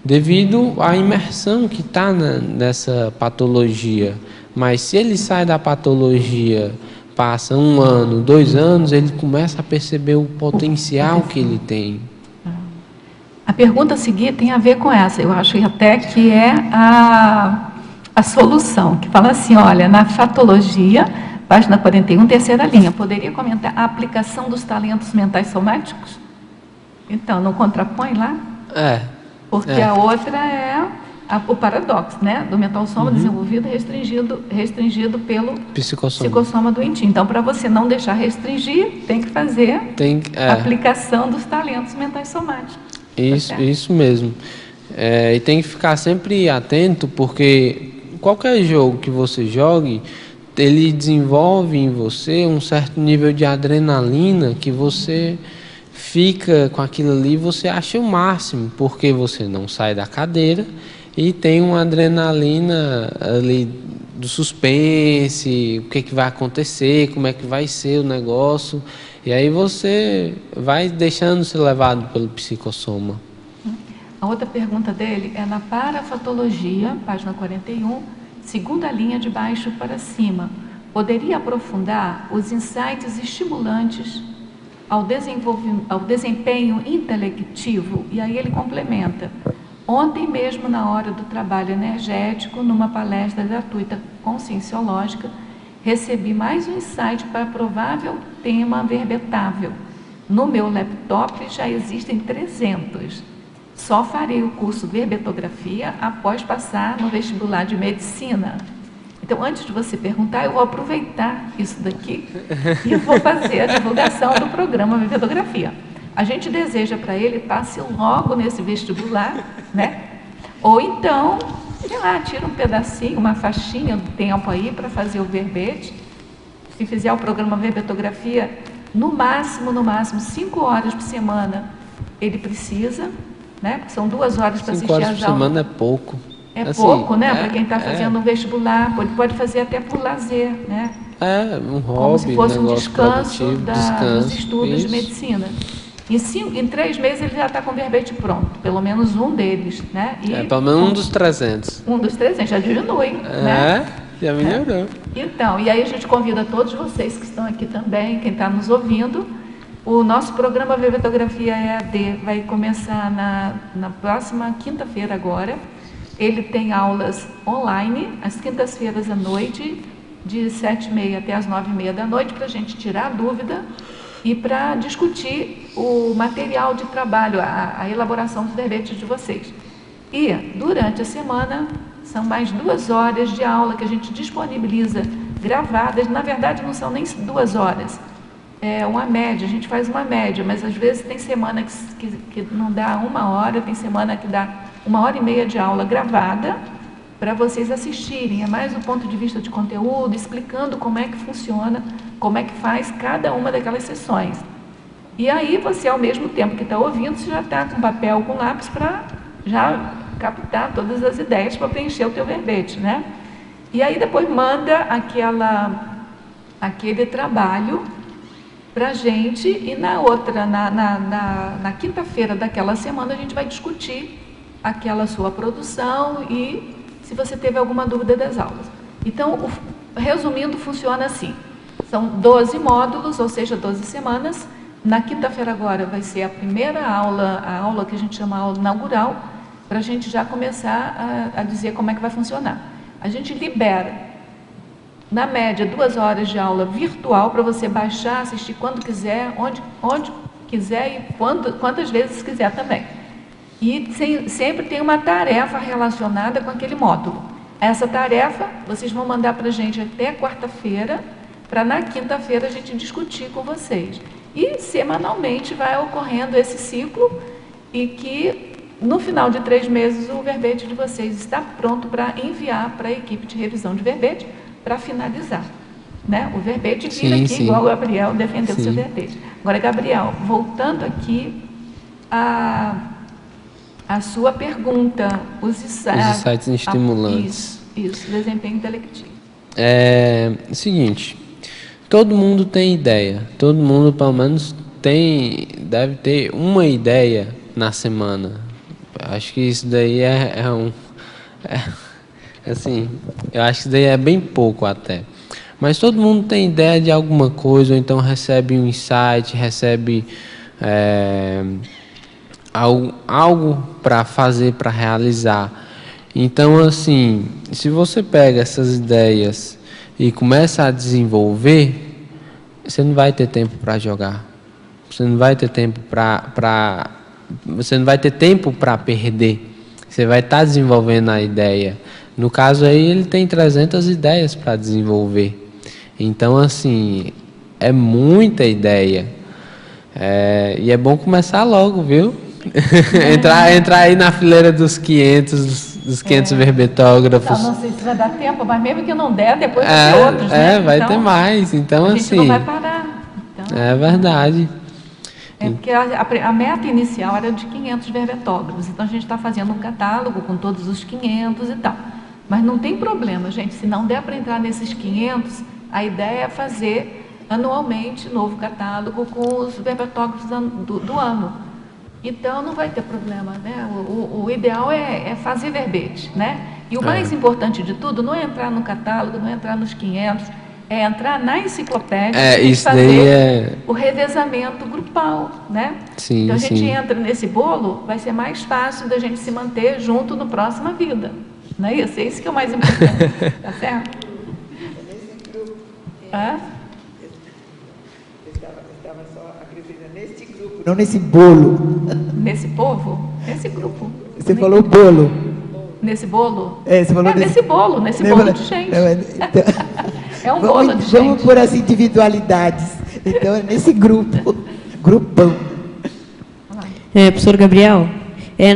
[SPEAKER 1] devido à imersão que está nessa patologia. Mas se ele sai da patologia, passa 1 ano, 2 anos, ele começa a perceber o potencial que ele tem.
[SPEAKER 2] A pergunta a seguir tem a ver com essa. Eu acho até que é a solução, que fala assim, olha, na fatologia, página 41, terceira linha, poderia comentar a aplicação dos talentos mentais somáticos? Então, não contrapõe lá? Porque a outra é o paradoxo, né? Do mental soma desenvolvido restringido pelo psicossoma doentio. Então, para você não deixar restringir, tem que fazer a aplicação dos talentos mentais somáticos.
[SPEAKER 1] Isso mesmo. E tem que ficar sempre atento, porque qualquer jogo que você jogue, ele desenvolve em você um certo nível de adrenalina que você fica com aquilo ali, você acha o máximo, porque você não sai da cadeira e tem uma adrenalina ali do suspense, o que é que vai acontecer, como é que vai ser o negócio, e aí você vai deixando ser levado pelo psicossoma.
[SPEAKER 2] A outra pergunta dele é na parafatologia, página 41, segunda linha de baixo para cima. Poderia aprofundar os insights estimulantes ao desempenho intelectivo? E aí ele complementa. Ontem mesmo, na hora do trabalho energético, numa palestra gratuita conscienciológica, recebi mais um insight para provável tema verbetável. No meu laptop já existem 300. Só farei o curso verbetografia após passar no vestibular de medicina. Então, antes de você perguntar, eu vou aproveitar isso daqui e vou fazer a divulgação do programa Verbetografia. A gente deseja para ele passe logo nesse vestibular, né? Ou então, sei lá, tira um pedacinho, uma faixinha do tempo aí para fazer o verbete. Se fizer o programa Verbetografia, no máximo 5 horas por semana ele precisa, né? Porque são 2 horas para assistir às aulas. 5 horas por semana
[SPEAKER 1] é pouco.
[SPEAKER 2] É assim, pouco, né? Para quem está fazendo um vestibular, pode fazer até por lazer, né?
[SPEAKER 1] Um hobby,
[SPEAKER 2] como se fosse um descanso dos estudos
[SPEAKER 1] isso.
[SPEAKER 2] de medicina. Em 3 meses ele já está com o verbete pronto, pelo menos um deles, né?
[SPEAKER 1] Pelo menos um dos 300.
[SPEAKER 2] Um dos 300, já diminui, né?
[SPEAKER 1] Já melhorou.
[SPEAKER 2] Então, e aí a gente convida todos vocês que estão aqui também, quem está nos ouvindo. O nosso programa Verbetografia EAD vai começar na próxima quinta-feira agora. Ele tem aulas online, às quintas-feiras à noite, de 7h30 até as 9h30 da noite, para a gente tirar a dúvida e para discutir o material de trabalho, a elaboração dos verbetes de vocês. E, durante a semana, são mais 2 horas de aula que a gente disponibiliza gravadas. Na verdade, não são nem 2 horas, é uma média, a gente faz uma média, mas às vezes tem semana que não dá 1 hora, tem semana que dá 1h30 de aula gravada, para vocês assistirem. É mais do ponto de vista de conteúdo, explicando como é que funciona, como é que faz cada uma daquelas sessões. E aí você, ao mesmo tempo que está ouvindo, você já está com papel, com lápis, para já captar todas as ideias para preencher o teu verbete, né? E aí depois manda aquele trabalho para a gente, e na quinta-feira daquela semana a gente vai discutir aquela sua produção e se você teve alguma dúvida das aulas. Então, resumindo, funciona assim. São 12 módulos, ou seja, 12 semanas. Na quinta-feira agora vai ser a primeira aula, a aula que a gente chama aula inaugural, para a gente já começar a dizer como é que vai funcionar. A gente libera, na média, 2 horas de aula virtual para você baixar, assistir quando quiser, onde quiser e quantas vezes quiser também. E sempre tem uma tarefa relacionada com aquele módulo. Essa tarefa vocês vão mandar para a gente até quarta-feira, para na quinta-feira a gente discutir com vocês. E semanalmente vai ocorrendo esse ciclo e que no final de 3 meses o verbete de vocês está pronto para enviar para a equipe de revisão de verbete para finalizar. Né? O verbete vira aqui, igual o Gabriel defendeu o seu verbete. Agora, Gabriel, voltando aqui a sua pergunta, os
[SPEAKER 1] insights estimulantes.
[SPEAKER 2] Isso, desempenho intelectivo.
[SPEAKER 1] Seguinte, todo mundo tem ideia, todo mundo pelo menos deve ter uma ideia na semana. Acho que isso daí assim, eu acho que isso daí é bem pouco até. Mas todo mundo tem ideia de alguma coisa, ou então recebe um insight, recebe algo para fazer, para realizar. Então, assim, se você pega essas ideias e começa a desenvolver, você não vai ter tempo para jogar. Você não vai ter tempo você não vai ter tempo para perder. Você vai estar desenvolvendo a ideia. No caso aí, ele tem 300 ideias para desenvolver. Então, assim, é muita ideia. E é bom começar logo, viu? entrar aí na fileira dos 500 verbetógrafos.
[SPEAKER 2] Não sei se vai dar tempo, mas mesmo que não der, depois vai ter outros, né?
[SPEAKER 1] Vai ter mais. Então,
[SPEAKER 2] a gente
[SPEAKER 1] assim,
[SPEAKER 2] não vai parar. Então,
[SPEAKER 1] é verdade.
[SPEAKER 2] Porque a meta inicial era de 500 verbetógrafos. Então, a gente está fazendo um catálogo com todos os 500 e tal. Mas não tem problema, gente. Se não der para entrar nesses 500, a ideia é fazer anualmente novo catálogo com os verbetógrafos do ano. Então, não vai ter problema, né? O ideal é fazer verbete, né? E o mais importante de tudo não é entrar no catálogo, não é entrar nos 500, é entrar na enciclopédia e fazer o revezamento grupal, né?
[SPEAKER 1] Sim,
[SPEAKER 2] então, a gente entra nesse bolo, vai ser mais fácil da gente se manter junto no próxima vida. Não é isso? É isso que é o mais importante. Tá certo?
[SPEAKER 3] Eu estava só acrescentando neste grupo, não nesse bolo.
[SPEAKER 2] Nesse povo? Nesse grupo.
[SPEAKER 3] Você falou bolo.
[SPEAKER 2] Nesse bolo?
[SPEAKER 3] Você falou
[SPEAKER 2] nesse bolo de gente. É um bolo de gente.
[SPEAKER 3] Vamos por as individualidades. Então, é nesse grupo. Grupão.
[SPEAKER 9] Professor Gabriel,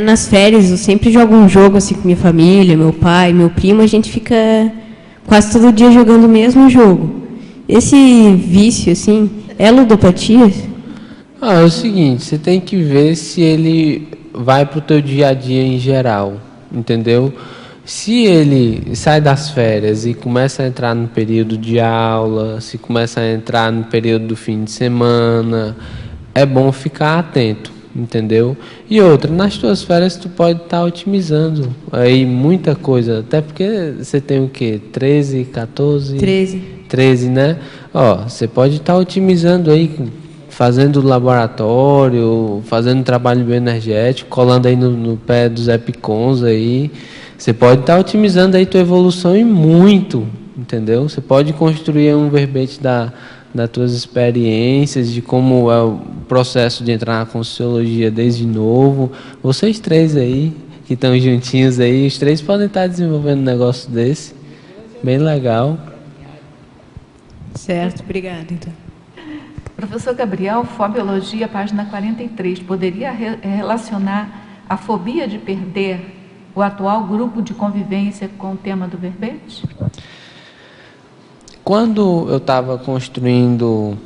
[SPEAKER 9] nas férias eu sempre jogo um jogo assim com minha família, meu pai, meu primo, a gente fica quase todo dia jogando o mesmo jogo. Esse vício, assim, é ludopatia?
[SPEAKER 1] É o seguinte, você tem que ver se ele vai para o teu dia a dia em geral, entendeu? Se ele sai das férias e começa a entrar no período de aula, se começa a entrar no período do fim de semana, é bom ficar atento, entendeu? E outra, nas tuas férias tu pode estar otimizando aí muita coisa, até porque você tem o quê? 13, 14? 13, né? Você pode estar otimizando aí, fazendo laboratório, fazendo trabalho bioenergético, colando aí no pé dos EPICONs aí. Você pode estar otimizando aí tua evolução e muito, entendeu? Você pode construir um verbete das tuas experiências, de como é o processo de entrar na Conscienciologia desde novo. Vocês três aí, que estão juntinhos aí, os três podem estar desenvolvendo um negócio desse, bem legal.
[SPEAKER 9] Certo, obrigada, então.
[SPEAKER 2] Professor Gabriel, Fobiologia, página 43, poderia relacionar a fobia de perder o atual grupo de convivência com o tema do verbete?
[SPEAKER 1] Quando eu estava construindo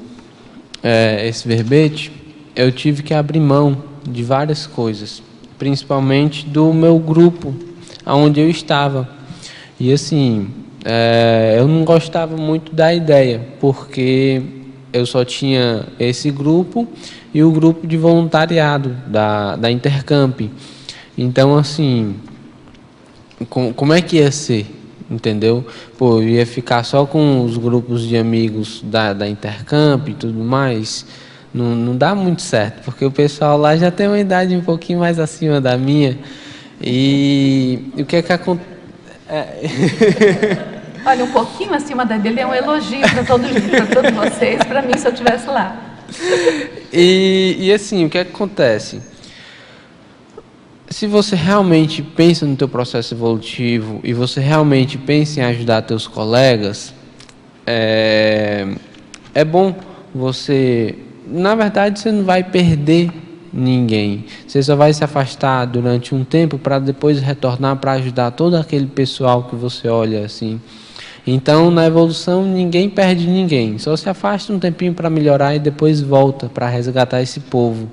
[SPEAKER 1] esse verbete, eu tive que abrir mão de várias coisas, principalmente do meu grupo, onde eu estava. E assim, eu não gostava muito da ideia, porque eu só tinha esse grupo e o grupo de voluntariado da Intercamp. Então, assim, como é que ia ser? Entendeu? Eu ia ficar só com os grupos de amigos da Intercamp e tudo mais. Não dá muito certo, porque o pessoal lá já tem uma idade um pouquinho mais acima da minha. E o que é que acontece?
[SPEAKER 2] Olha, um pouquinho acima da dele é um elogio para todos vocês, para mim, se eu estivesse lá.
[SPEAKER 1] E assim, o que é que acontece? Se você realmente pensa no teu processo evolutivo e você realmente pensa em ajudar teus colegas, é bom você... Na verdade, você não vai perder ninguém. Você só vai se afastar durante um tempo para depois retornar para ajudar todo aquele pessoal que você olha assim. Então, na evolução, ninguém perde ninguém. Só se afasta um tempinho para melhorar e depois volta para resgatar esse povo.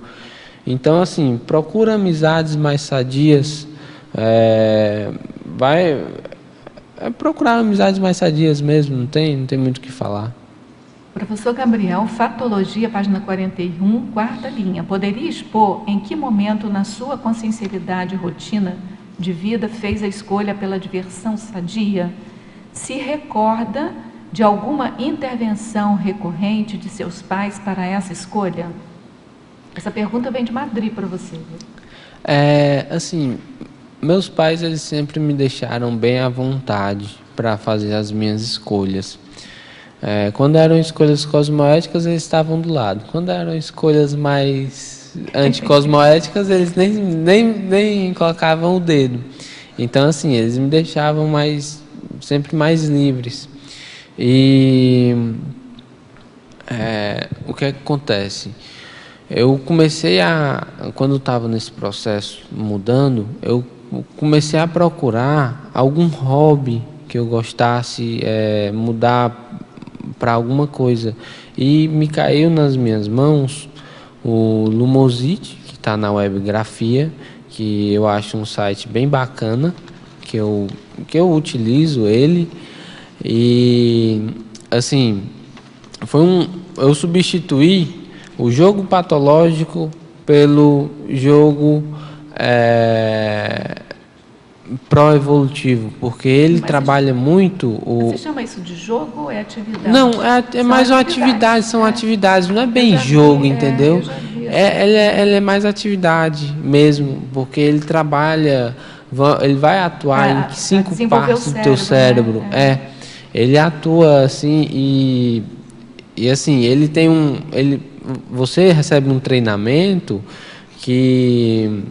[SPEAKER 1] Então, assim, procura amizades mais sadias. Procurar amizades mais sadias mesmo, não tem muito o que falar.
[SPEAKER 2] Professor Gabriel, Fatologia, página 41, quarta linha. Poderia expor em que momento na sua consciencialidade e rotina de vida fez a escolha pela diversão sadia? Se recorda de alguma intervenção recorrente de seus pais para essa escolha? Essa pergunta vem de Madrid para você.
[SPEAKER 1] Assim, meus pais, eles sempre me deixaram bem à vontade para fazer as minhas escolhas. Quando eram escolhas cosmoéticas, eles estavam do lado. Quando eram escolhas mais anticosmoéticas, eles nem colocavam o dedo. Então, assim, eles me deixavam sempre mais livres. E o que é que acontece? eu comecei quando estava nesse processo mudando, eu comecei a procurar algum hobby que eu gostasse, mudar para alguma coisa. E me caiu nas minhas mãos o Lumosity, que está na Webgrafia, que eu acho um site bem bacana, que eu utilizo ele. E assim, eu substituí o jogo patológico pelo jogo pró-evolutivo, porque ele trabalha muito
[SPEAKER 2] Você chama isso de jogo ou é atividade?
[SPEAKER 1] Não, é mais uma atividade, são atividades, não é bem jogo, entendeu? Ele é mais atividade mesmo, porque ele trabalha, ele vai atuar em 5 partes do teu cérebro. Né? Ele atua assim e assim, ele tem você recebe um treinamento que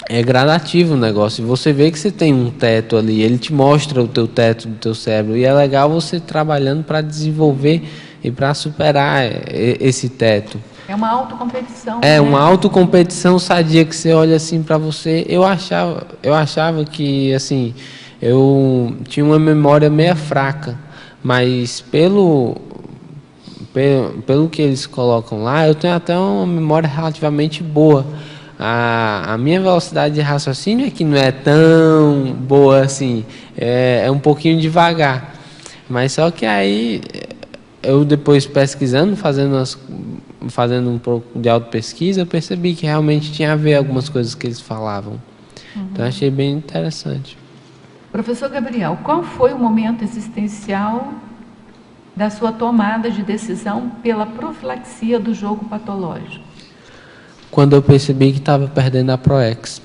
[SPEAKER 1] é gradativo o negócio. E você vê que você tem um teto ali, ele te mostra o teu teto do teu cérebro. E é legal você trabalhando para desenvolver e para superar esse teto.
[SPEAKER 2] É uma autocompetição.
[SPEAKER 1] Uma autocompetição sadia que você olha assim para você. Eu achava que assim, eu tinha uma memória meio fraca, mas pelo que eles colocam lá, eu tenho até uma memória relativamente boa. A minha velocidade de raciocínio é que não é tão boa assim, é um pouquinho devagar. Mas só que aí, eu depois pesquisando, fazendo um pouco de autopesquisa, eu percebi que realmente tinha a ver algumas coisas que eles falavam. Então, achei bem interessante.
[SPEAKER 2] Professor Gabriel, qual foi o momento existencial da sua tomada de decisão pela profilaxia do jogo patológico?
[SPEAKER 1] Quando eu percebi que estava perdendo a ProEx.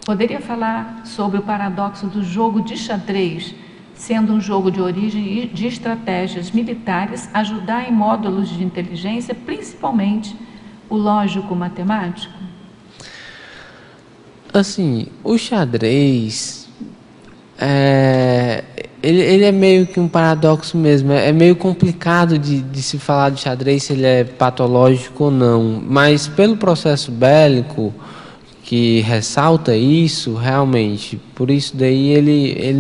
[SPEAKER 2] Poderia falar sobre o paradoxo do jogo de xadrez, sendo um jogo de origem de estratégias militares, ajudar em módulos de inteligência, principalmente o lógico-matemático?
[SPEAKER 1] Assim, o xadrez, ele é meio que um paradoxo mesmo. É meio complicado de se falar de xadrez, se ele é patológico ou não. Mas pelo processo bélico, que ressalta isso, realmente, por isso daí ele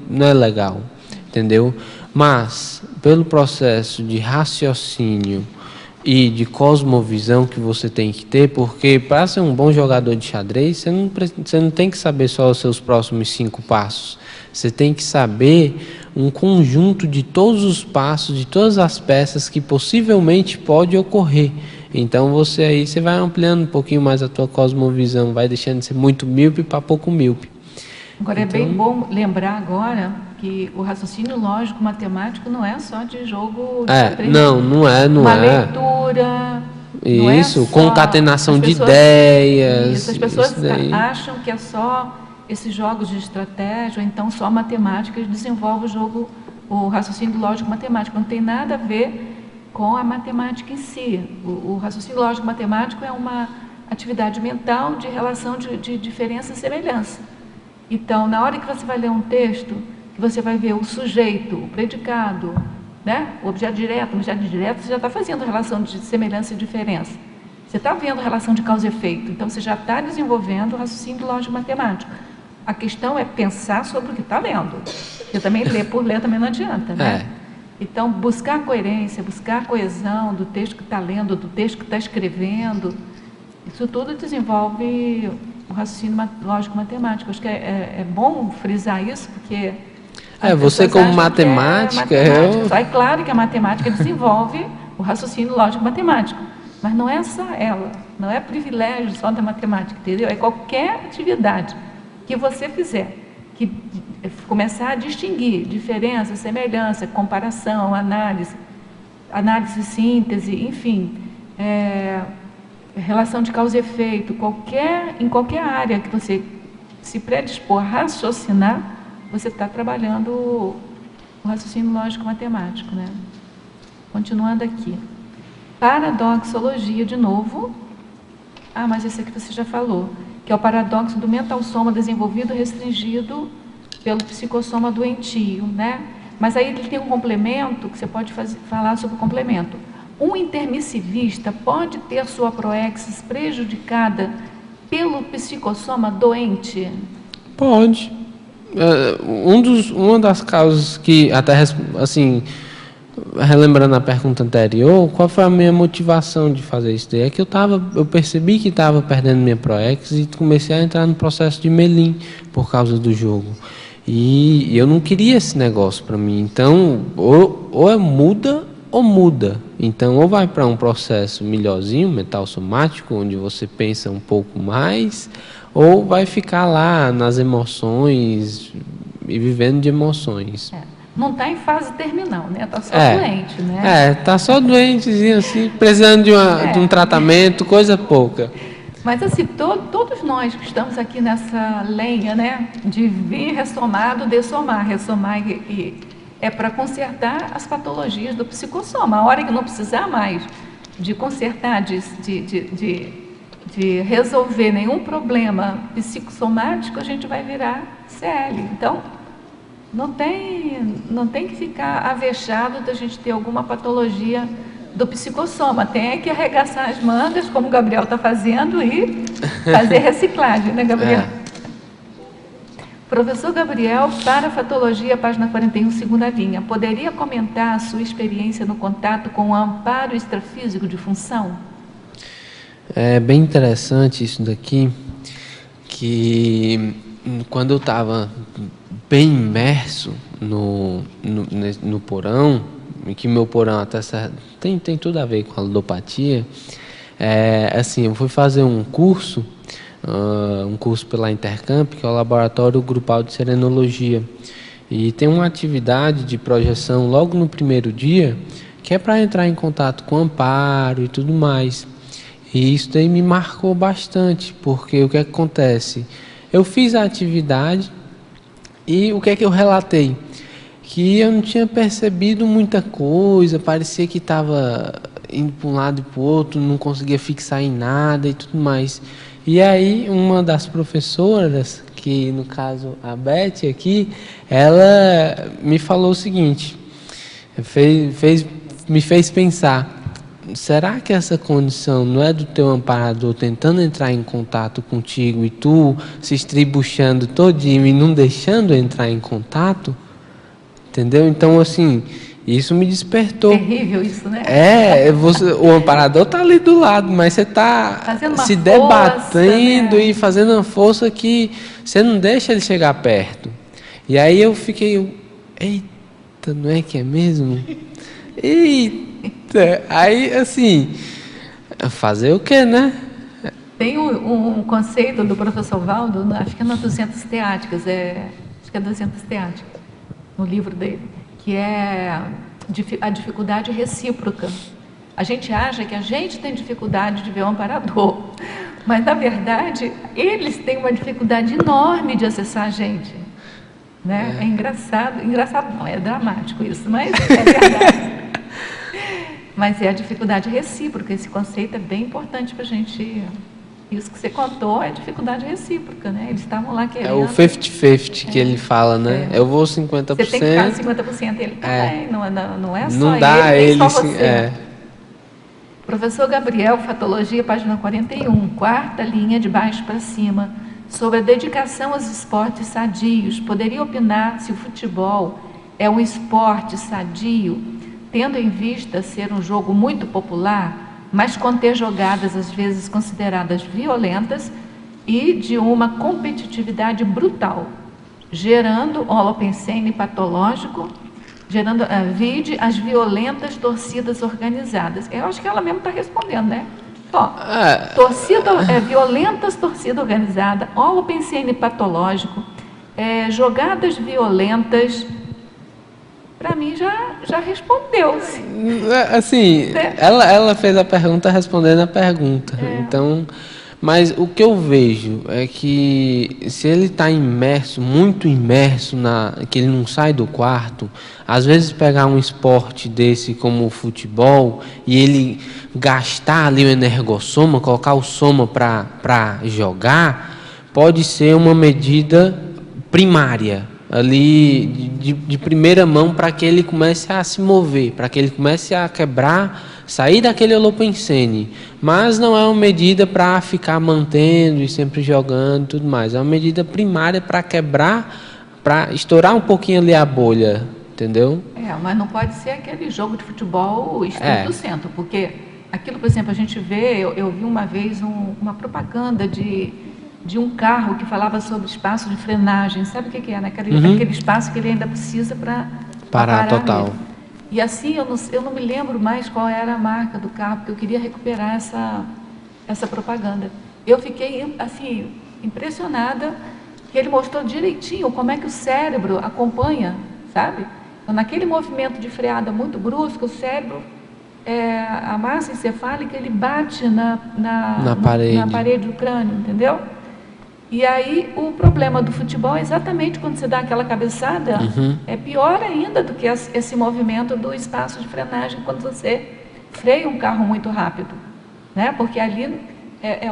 [SPEAKER 1] não é legal, entendeu? Mas pelo processo de raciocínio e de cosmovisão que você tem que ter, porque para ser um bom jogador de xadrez, você não tem que saber só os seus próximos 5 passos. Você tem que saber um conjunto de todos os passos, de todas as peças que possivelmente pode ocorrer. Então você vai ampliando um pouquinho mais a tua cosmovisão, vai deixando de ser muito míope para pouco míope.
[SPEAKER 2] Agora é bem bom lembrar agora que o raciocínio lógico matemático não é só de jogo de xadrez.
[SPEAKER 1] Não é.
[SPEAKER 2] Uma leitura.
[SPEAKER 1] Isso, concatenação de ideias.
[SPEAKER 2] As pessoas acham que é só esses jogos de estratégia, ou então só matemática, eles desenvolvem o raciocínio lógico matemático. Não tem nada a ver com a matemática em si. O raciocínio lógico matemático é uma atividade mental de relação de diferença e semelhança. Então, na hora que você vai ler um texto, que você vai ver o sujeito, o predicado, né? O objeto direto, você já está fazendo relação de semelhança e diferença. Você está vendo relação de causa e efeito. Então, você já está desenvolvendo o raciocínio lógico matemático. A questão é pensar sobre o que está lendo. Porque também ler por ler também não adianta, né? Então, buscar a coerência, buscar a coesão do texto que está lendo, do texto que está escrevendo, isso tudo desenvolve o raciocínio lógico-matemático. Acho que é bom frisar isso, porque...
[SPEAKER 1] você como matemática...
[SPEAKER 2] Só é claro que a matemática desenvolve o raciocínio lógico-matemático, mas não é só ela, não é privilégio só da matemática, entendeu? É qualquer atividade que você fizer, que começar a distinguir diferença, semelhança, comparação, análise, síntese, enfim, relação de causa e efeito, em qualquer área que você se predispor a raciocinar, você está trabalhando o raciocínio lógico-matemático, né? Continuando aqui. Paradoxologia, de novo. Mas esse aqui você já falou, que é o paradoxo do mental soma desenvolvido e restringido pelo psicossoma doentio, né? Mas aí ele tem um complemento, que você pode falar sobre o complemento. um intermissivista pode ter sua proexis prejudicada pelo psicossoma doente?
[SPEAKER 1] Pode. Uma das causas que, até assim, relembrando a pergunta anterior, qual foi a minha motivação de fazer isso daí? É que eu percebi que estava perdendo minha proexis e comecei a entrar no processo de melim por causa do jogo. E eu não queria esse negócio para mim. Então, ou é muda ou muda. Então, ou vai para um processo melhorzinho, mental somático, onde você pensa um pouco mais, ou vai ficar lá nas emoções e vivendo de emoções.
[SPEAKER 2] Não está em fase terminal, né? Está só doente, né?
[SPEAKER 1] Está só doentezinho assim, precisando de um tratamento, coisa pouca.
[SPEAKER 2] Mas assim, todos nós que estamos aqui nessa lenha, né? De vir ressomado, dessomar, ressomar é para consertar as patologias do psicossoma. A hora que não precisar mais de consertar, de resolver nenhum problema psicossomático, a gente vai virar CL. Então, não tem que ficar avexado da gente ter alguma patologia do psicossoma. Tem que arregaçar as mangas, como o Gabriel está fazendo, e fazer reciclagem, né, Gabriel? Professor Gabriel, para a patologia, página 41, segunda linha, poderia comentar a sua experiência no contato com o amparo extrafísico de função?
[SPEAKER 1] É bem interessante isso daqui, que quando eu estava bem imerso no porão, e que meu porão até tem tudo a ver com a ludopatia, assim, eu fui fazer um curso pela Intercamp, que é o Laboratório Grupal de Serenologia, e tem uma atividade de projeção logo no primeiro dia, que é para entrar em contato com o amparo e tudo mais. E isso daí me marcou bastante, porque o que acontece? Eu fiz a atividade e o que é que eu relatei? Que eu não tinha percebido muita coisa, parecia que estava indo para um lado e para o outro, não conseguia fixar em nada e tudo mais. E aí uma das professoras, que no caso a Beth aqui, ela me falou o seguinte, me fez pensar, será que essa condição não é do teu amparador tentando entrar em contato contigo e tu se estribuchando todinho e não deixando entrar em contato? Entendeu? Então, assim, isso me despertou.
[SPEAKER 2] Terrível isso, né?
[SPEAKER 1] O amparador está ali do lado, mas você está se debatendo, né? E fazendo uma força que você não deixa ele chegar perto. E aí eu fiquei, eita, não é que é mesmo? Eita! Aí, assim, fazer o quê, né?
[SPEAKER 2] Tem um conceito do professor Valdo, acho que é nas 200 teáticas, acho que é 200 teáticas, no livro dele, que é a dificuldade recíproca. A gente acha que a gente tem dificuldade de ver o amparador, mas, na verdade, eles têm uma dificuldade enorme de acessar a gente. Né? É engraçado não, é dramático isso, mas é verdade. Mas é a dificuldade recíproca, esse conceito é bem importante para a gente. Isso que você contou é dificuldade recíproca, né? Eles estavam lá querendo.
[SPEAKER 1] É o 50-50 que ele fala, né? Eu vou 50%.
[SPEAKER 2] Você tem que ficar 50%, ele também, não é só
[SPEAKER 1] não dá
[SPEAKER 2] ele, nem só você. Professor Gabriel, Fatologia, página 41, quarta linha de baixo para cima, sobre a dedicação aos esportes sadios. Poderia opinar se o futebol é um esporte sadio, tendo em vista ser um jogo muito popular, mas conter jogadas às vezes consideradas violentas e de uma competitividade brutal, gerando holopensene patológico, gerando vide as violentas torcidas organizadas. Eu acho que ela mesmo está respondendo, né? Violentas torcida organizada, holopensene patológico, jogadas violentas. Para mim já respondeu.
[SPEAKER 1] Assim, ela fez a pergunta respondendo a pergunta. Então, mas o que eu vejo é que se ele está muito imerso que ele não sai do quarto, às vezes pegar um esporte desse como o futebol e ele gastar ali o energossoma, colocar o soma para jogar, pode ser uma medida primária. ali de primeira mão para que ele comece a se mover, para que ele comece a quebrar, sair daquele holopensene. Mas não é uma medida para ficar mantendo e sempre jogando e tudo mais. É uma medida primária para quebrar, para estourar um pouquinho ali a bolha, entendeu?
[SPEAKER 2] Mas não pode ser aquele jogo de futebol estrito centro, porque aquilo, por exemplo, a gente vê, eu vi uma vez uma propaganda de um carro que falava sobre espaço de frenagem. Sabe o que é? Aquele espaço que ele ainda precisa para parar
[SPEAKER 1] total.
[SPEAKER 2] mesmo. E assim, eu não me lembro mais qual era a marca do carro, porque eu queria recuperar essa propaganda. Eu fiquei, assim, impressionada que ele mostrou direitinho como é que o cérebro acompanha, sabe? Então, naquele movimento de freada muito brusco, o cérebro, a massa encefálica, ele bate na parede do crânio, entendeu? E aí o problema do futebol é exatamente quando você dá aquela cabeçada, é pior ainda do que esse movimento do espaço de frenagem quando você freia um carro muito rápido, né? Porque ali é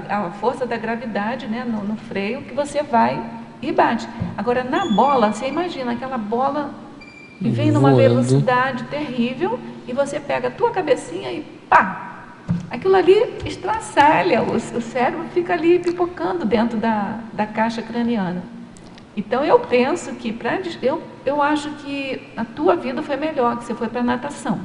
[SPEAKER 2] a força da gravidade, né, no freio, que você vai e bate. Agora, na bola, você imagina aquela bola que vem numa velocidade terrível e você pega a tua cabecinha e pá! Aquilo ali estraçalha, o cérebro fica ali pipocando dentro da caixa craniana. Então, eu penso que, eu acho que a tua vida foi melhor, que você foi para a natação.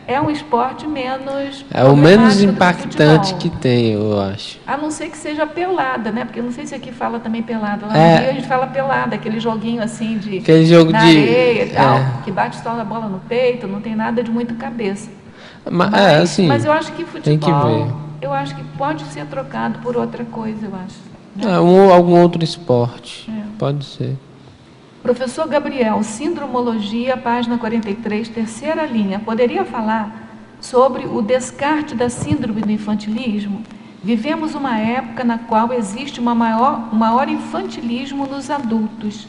[SPEAKER 2] É um esporte menos...
[SPEAKER 1] É o menos impactante que tem, eu acho.
[SPEAKER 2] A não ser que seja pelada, né? Porque eu não sei se aqui fala também pelada. Lá no Rio a gente fala pelada, aquele joguinho assim de...
[SPEAKER 1] Aquele jogo
[SPEAKER 2] na areia e tal, que bate só a bola no peito, não tem nada de muita cabeça. Mas eu acho que futebol,
[SPEAKER 1] tem que ver.
[SPEAKER 2] Eu acho que pode ser trocado por outra coisa, eu acho. Né?
[SPEAKER 1] Algum outro esporte, pode ser.
[SPEAKER 2] Professor Gabriel, Sindromologia, página 43, terceira linha. Poderia falar sobre o descarte da síndrome do infantilismo? Vivemos uma época na qual existe um maior infantilismo nos adultos.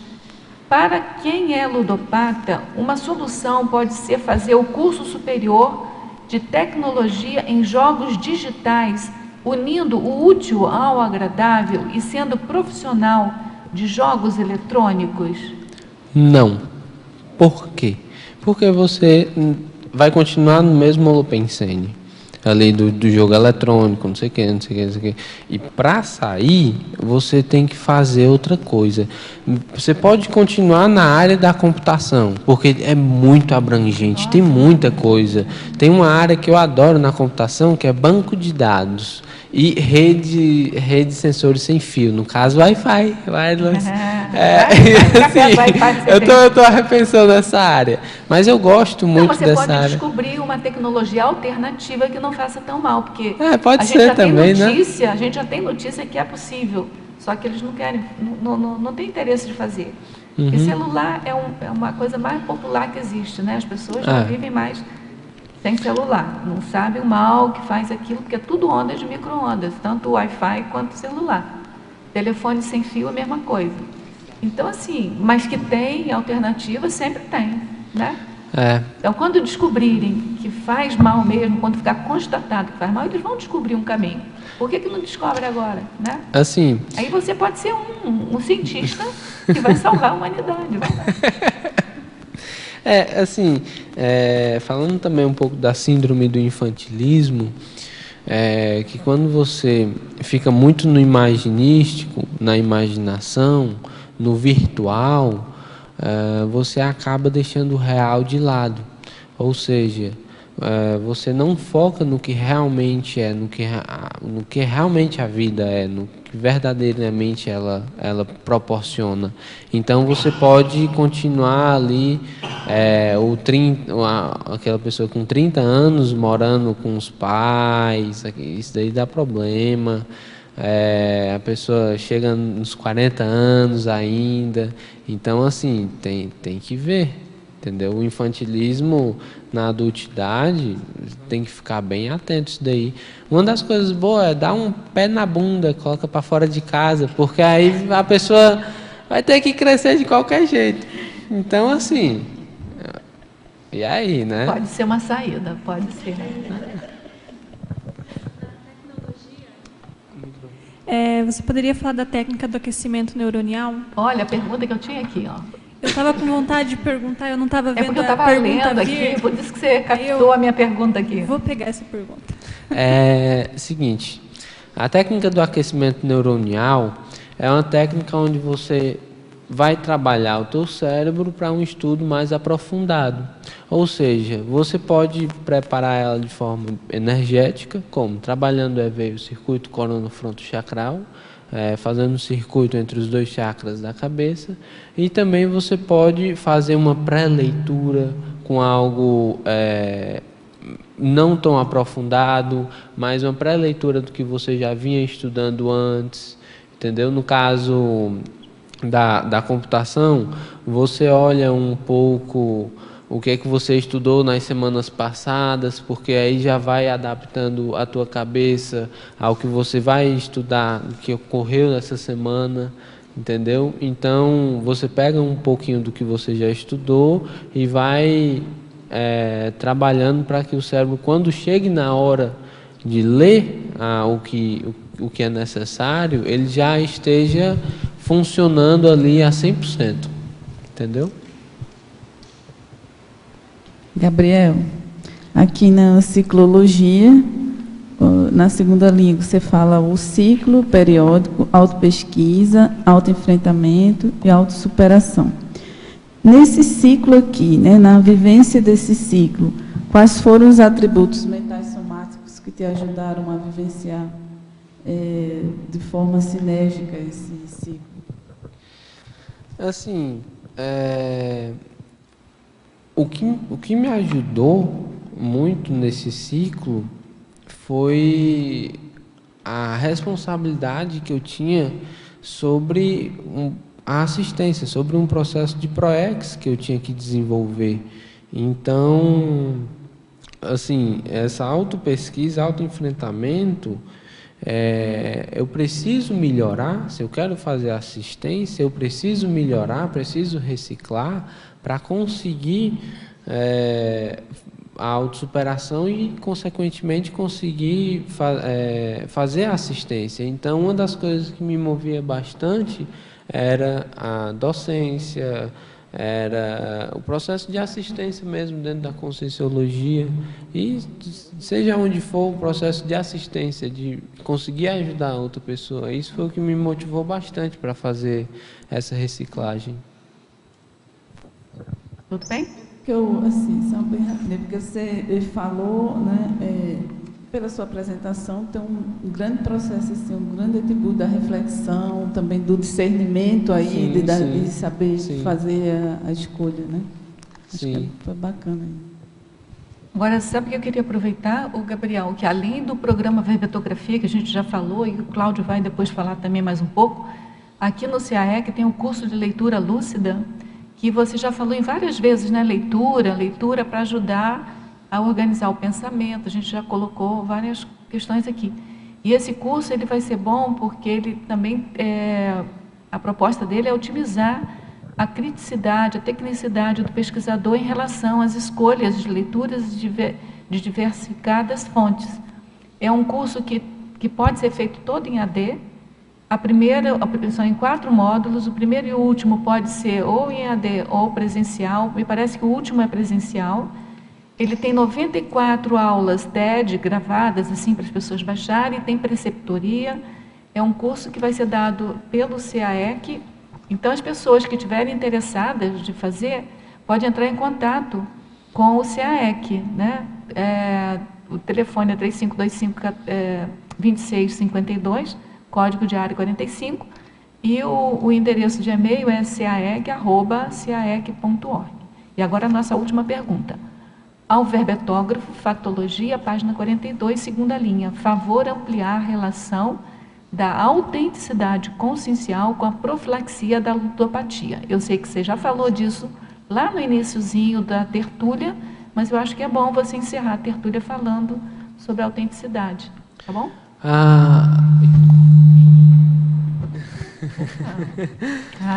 [SPEAKER 2] Para quem é ludopata, uma solução pode ser fazer o curso superior de tecnologia em jogos digitais, unindo o útil ao agradável e sendo profissional de jogos eletrônicos?
[SPEAKER 1] Não. Por quê? Porque você vai continuar no mesmo holopensene, ali do jogo eletrônico, não sei o que. E para sair, você tem que fazer outra coisa. Você pode continuar na área da computação, porque é muito abrangente, tem muita coisa. Tem uma área que eu adoro na computação, que é banco de dados. E rede de sensores sem fio, no caso Wi-Fi. Eu estou repensando essa área, mas eu gosto muito dessa área. Você pode
[SPEAKER 2] descobrir uma tecnologia alternativa que não faça tão mal, porque
[SPEAKER 1] pode ser também, né?
[SPEAKER 2] A gente já tem notícia que é possível, só que eles não querem, não tem interesse de fazer. Porque celular é uma coisa mais popular que existe, né? As pessoas já vivem mais sem celular, não sabem o mal que faz aquilo, porque é tudo ondas de micro-ondas, tanto o Wi-Fi quanto o celular. Telefone sem fio é a mesma coisa. Então, assim, mas que tem alternativa, sempre tem, né? Então, quando descobrirem que faz mal mesmo, quando ficar constatado que faz mal, eles vão descobrir um caminho. Por que não descobre agora, né?
[SPEAKER 1] Assim...
[SPEAKER 2] Aí você pode ser um cientista que vai salvar a humanidade, vai.
[SPEAKER 1] Falando também um pouco da síndrome do infantilismo, que quando você fica muito no imaginístico, na imaginação, no virtual, você acaba deixando o real de lado. Ou seja, você não foca no que realmente é, no que realmente a vida é, no que verdadeiramente ela proporciona. Então você pode continuar ali, aquela pessoa com 30 anos morando com os pais, isso daí dá problema. A pessoa chega nos 40 anos ainda. Então, assim, tem que ver. Entendeu? O infantilismo na adultidade tem que ficar bem atento isso daí. Uma das coisas boas é dar um pé na bunda, coloca para fora de casa, porque aí a pessoa vai ter que crescer de qualquer jeito. Então, assim, e aí, né?
[SPEAKER 2] Pode ser uma saída, pode ser.
[SPEAKER 7] Você poderia falar da técnica do aquecimento neuronial?
[SPEAKER 2] Olha, a pergunta que eu tinha aqui, ó.
[SPEAKER 7] Eu estava com vontade de perguntar, eu não estava vendo
[SPEAKER 2] porque eu
[SPEAKER 7] a
[SPEAKER 2] estava
[SPEAKER 7] pergunta
[SPEAKER 2] lendo
[SPEAKER 7] vir.
[SPEAKER 2] aqui, por isso que você captou a minha pergunta aqui.
[SPEAKER 7] Vou pegar essa pergunta.
[SPEAKER 1] Seguinte, a técnica do aquecimento neuronial é uma técnica onde você vai trabalhar o teu cérebro para um estudo mais aprofundado. Ou seja, você pode preparar ela de forma energética, como trabalhando o circuito coronofrontochacral, fazendo um circuito entre os 2 chakras da cabeça, e também você pode fazer uma pré-leitura com algo não tão aprofundado, mas uma pré-leitura do que você já vinha estudando antes, entendeu? No caso da computação, você olha um pouco o que é que você estudou nas semanas passadas, porque aí já vai adaptando a tua cabeça ao que você vai estudar, o que ocorreu nessa semana, entendeu? Então, você pega um pouquinho do que você já estudou e vai trabalhando para que o cérebro, quando chegue na hora de ler o que é necessário, ele já esteja funcionando ali a 100%, entendeu?
[SPEAKER 10] Gabriel, aqui na ciclologia, na segunda linha, você fala o ciclo periódico, autopesquisa, autoenfrentamento e autossuperação. Nesse ciclo aqui, né, na vivência desse ciclo, quais foram os atributos mentais somáticos que te ajudaram a vivenciar de forma sinérgica esse ciclo?
[SPEAKER 1] Assim, o que me ajudou muito nesse ciclo foi a responsabilidade que eu tinha sobre a assistência, sobre um processo de PROEX que eu tinha que desenvolver. Então, assim, essa autopesquisa, autoenfrentamento, eu preciso melhorar. Se eu quero fazer assistência, eu preciso melhorar, preciso reciclar para conseguir a autossuperação e, consequentemente, conseguir fazer a assistência. Então, uma das coisas que me movia bastante era a docência, era o processo de assistência mesmo dentro da Conscienciologia, e seja onde for o processo de assistência, de conseguir ajudar a outra pessoa. Isso foi o que me motivou bastante para fazer essa reciclagem.
[SPEAKER 2] Tudo bem?
[SPEAKER 10] Só bem rapidinho, porque você falou, né, pela sua apresentação, tem um grande processo, assim, um grande atributo da reflexão, também do discernimento aí, de saber fazer a escolha, né? Acho que foi bacana.
[SPEAKER 2] Agora, sabe o que eu queria aproveitar, Gabriel, que além do programa Verbetografia, que a gente já falou, e o Cláudio vai depois falar também mais um pouco, aqui no CAEC tem um curso de leitura lúcida, que você já falou em várias vezes, né? Leitura para ajudar a organizar o pensamento. A gente já colocou várias questões aqui. E esse curso ele vai ser bom porque ele também, a proposta dele é otimizar a criticidade, a tecnicidade do pesquisador em relação às escolhas de leituras de diversificadas fontes. É um curso que pode ser feito todo em AD. São em 4 módulos, o primeiro e o último pode ser ou em AD ou presencial. Me parece que o último é presencial. Ele tem 94 aulas TED gravadas assim para as pessoas baixarem, tem preceptoria. É um curso que vai ser dado pelo CAEC. Então, as pessoas que estiverem interessadas de fazer, podem entrar em contato com o CAEC, né? O telefone é 3525-2652, código de área 45, e o endereço de e-mail é caec@caec.org. E agora a nossa última pergunta. Ao verbetógrafo, factologia, página 42, segunda linha. Favor ampliar a relação da autenticidade consciencial com a profilaxia da ludopatia. Eu sei que você já falou disso lá no iniciozinho da tertúlia, mas eu acho que é bom você encerrar a tertúlia falando sobre a autenticidade. Tá bom?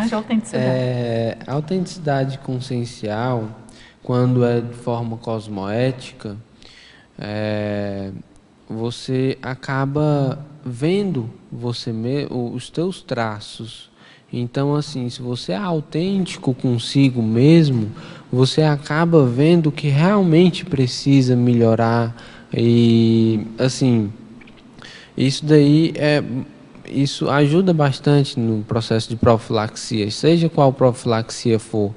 [SPEAKER 2] De autenticidade.
[SPEAKER 1] A autenticidade consciencial, quando é de forma cosmoética, você acaba vendo os teus traços. Então, assim, se você é autêntico consigo mesmo, você acaba vendo que realmente precisa melhorar. E, assim, isso ajuda bastante no processo de profilaxia, seja qual profilaxia for.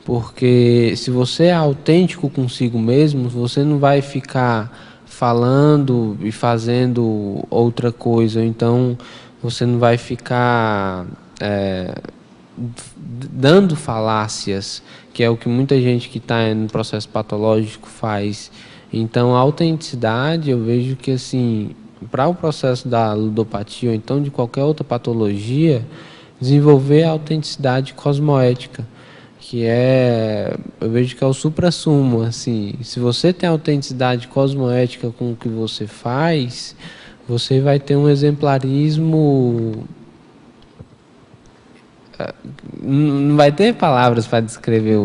[SPEAKER 1] Porque se você é autêntico consigo mesmo, você não vai ficar falando e fazendo outra coisa. Então, você não vai ficar dando falácias, que é o que muita gente que está no processo patológico faz. Então, a autenticidade, eu vejo que, assim, para o processo da ludopatia ou então de qualquer outra patologia, desenvolver a autenticidade cosmoética, que eu vejo que é o suprassumo, assim. Se você tem autenticidade cosmoética com o que você faz, você vai ter um exemplarismo. Não vai ter palavras para descrever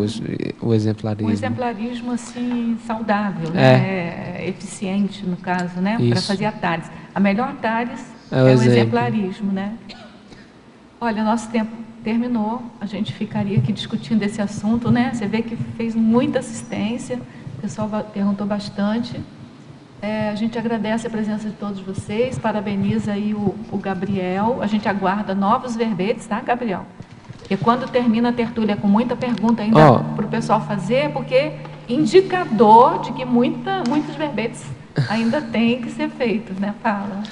[SPEAKER 1] o exemplarismo.
[SPEAKER 2] Um exemplarismo assim saudável, né? Eficiente no caso, né? Para fazer a TARES. A melhor TARES é o exemplarismo, né? Olha, nosso tempo terminou. A gente ficaria aqui discutindo esse assunto, né? Você vê que fez muita assistência. O pessoal perguntou bastante. A gente agradece a presença de todos vocês. Parabeniza aí o Gabriel. A gente aguarda novos verbetes, tá, Gabriel? E quando termina a tertúlia com muita pergunta ainda para o pessoal fazer, porque indicador de que muitos verbetes ainda têm que ser feitos, né? Fala.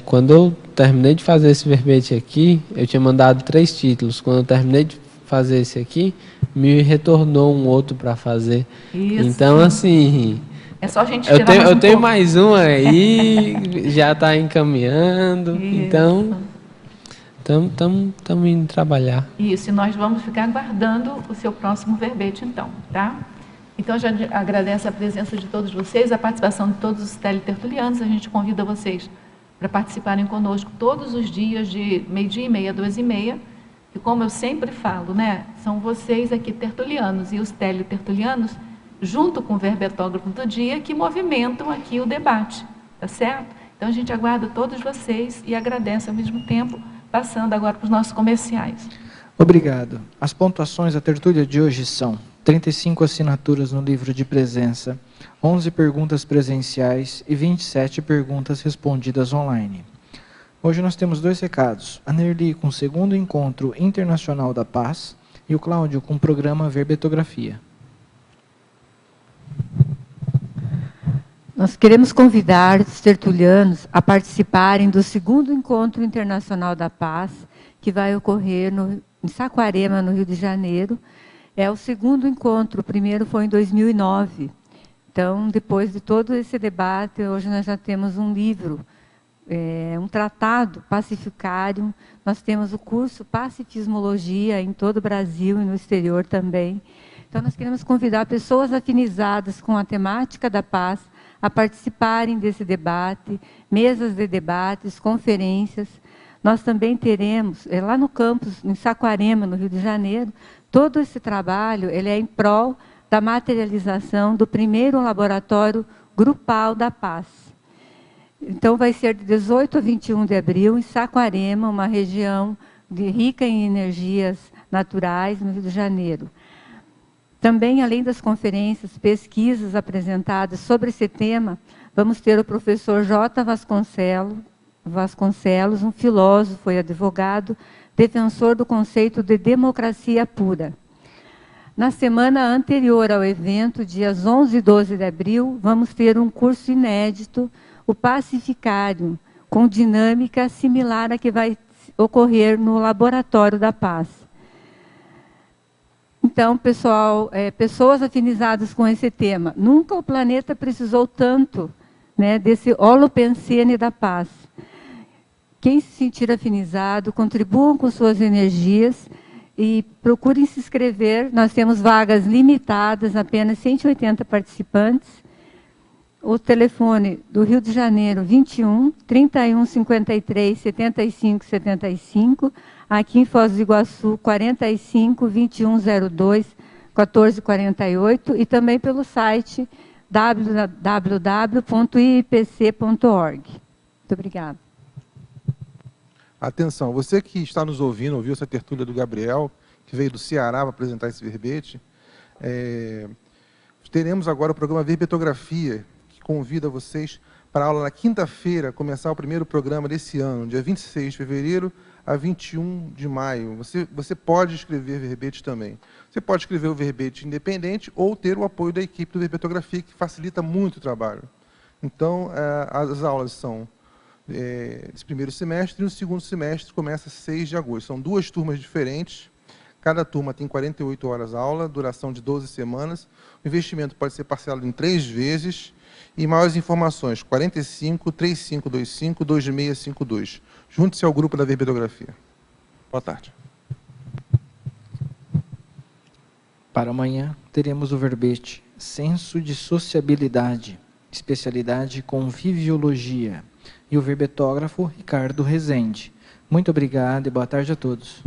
[SPEAKER 1] Quando eu terminei de fazer esse verbete aqui, eu tinha mandado 3 títulos. Quando eu terminei de fazer esse aqui, me retornou um outro para fazer.
[SPEAKER 2] Isso.
[SPEAKER 1] Então, assim...
[SPEAKER 2] É só a gente tirar
[SPEAKER 1] eu tenho mais um aí, já está encaminhando. Isso. Então... Estamos indo trabalhar.
[SPEAKER 2] Isso, e nós vamos ficar aguardando o seu próximo verbete, então, tá? Então, já agradeço a presença de todos vocês, a participação de todos os teletertulianos. A gente convida vocês para participarem conosco todos os dias, de 12h30 a 2h30. E como eu sempre falo, né? São vocês aqui, tertulianos, e os teletertulianos, junto com o verbetógrafo do dia, que movimentam aqui o debate, tá certo? Então, a gente aguarda todos vocês e agradece ao mesmo tempo. Passando agora para os nossos comerciais.
[SPEAKER 8] Obrigado. As pontuações da tertúlia de hoje são 35 assinaturas no livro de presença, 11 perguntas presenciais e 27 perguntas respondidas online. Hoje nós temos 2 recados. A Nerli com o 2º Encontro Internacional da Paz e o Cláudio com o programa Verbetografia.
[SPEAKER 11] Nós queremos convidar os tertulianos a participarem do 2º Encontro Internacional da Paz, que vai ocorrer em Saquarema, no Rio de Janeiro. É o 2º encontro, o primeiro foi em 2009. Então, depois de todo esse debate, hoje nós já temos um livro, um tratado pacificário. Nós temos o curso Pacifismologia em todo o Brasil e no exterior também. Então, nós queremos convidar pessoas afinizadas com a temática da paz a participarem desse debate, mesas de debates, conferências. Nós também teremos, lá no campus, em Saquarema, no Rio de Janeiro, todo esse trabalho ele é em prol da materialização do primeiro laboratório grupal da paz. Então, vai ser de 18 a 21 de abril, em Saquarema, uma região rica em energias naturais, no Rio de Janeiro. Também, além das conferências, pesquisas apresentadas sobre esse tema, vamos ter o professor J. Vasconcelos, um filósofo e advogado, defensor do conceito de democracia pura. Na semana anterior ao evento, dias 11 e 12 de abril, vamos ter um curso inédito, o Pacificário, com dinâmica similar à que vai ocorrer no Laboratório da Paz. Então, pessoal, pessoas afinizadas com esse tema, nunca o planeta precisou tanto, né, desse holopensene da paz. Quem se sentir afinizado, contribuam com suas energias e procurem se inscrever. Nós temos vagas limitadas, apenas 180 participantes. O telefone do Rio de Janeiro, 21 31 53 75 75. Aqui em Foz do Iguaçu, 45 2102 1448. E também pelo site www.iipc.org. Muito obrigada.
[SPEAKER 4] Atenção, você que está nos ouvindo, ouviu essa tertúlia do Gabriel, que veio do Ceará para apresentar esse verbete, teremos agora o programa Verbetografia, que convida vocês para a aula na quinta-feira, começar o primeiro programa desse ano, dia 26 de fevereiro a 21 de maio. Você pode escrever verbete também. Você pode escrever o verbete independente ou ter o apoio da equipe do Verbetografia, que facilita muito o trabalho. Então, as aulas são desse primeiro semestre, e o segundo semestre começa 6 de agosto. São 2 turmas diferentes, cada turma tem 48 horas aula, duração de 12 semanas, o investimento pode ser parcelado em 3 vezes, e maiores informações, 45 3525 2652. Junte-se ao grupo da Verbetografia. Boa tarde.
[SPEAKER 8] Para amanhã, teremos o verbete Senso de Sociabilidade, especialidade Conviviologia, e o verbetógrafo Ricardo Rezende. Muito obrigado e boa tarde a todos.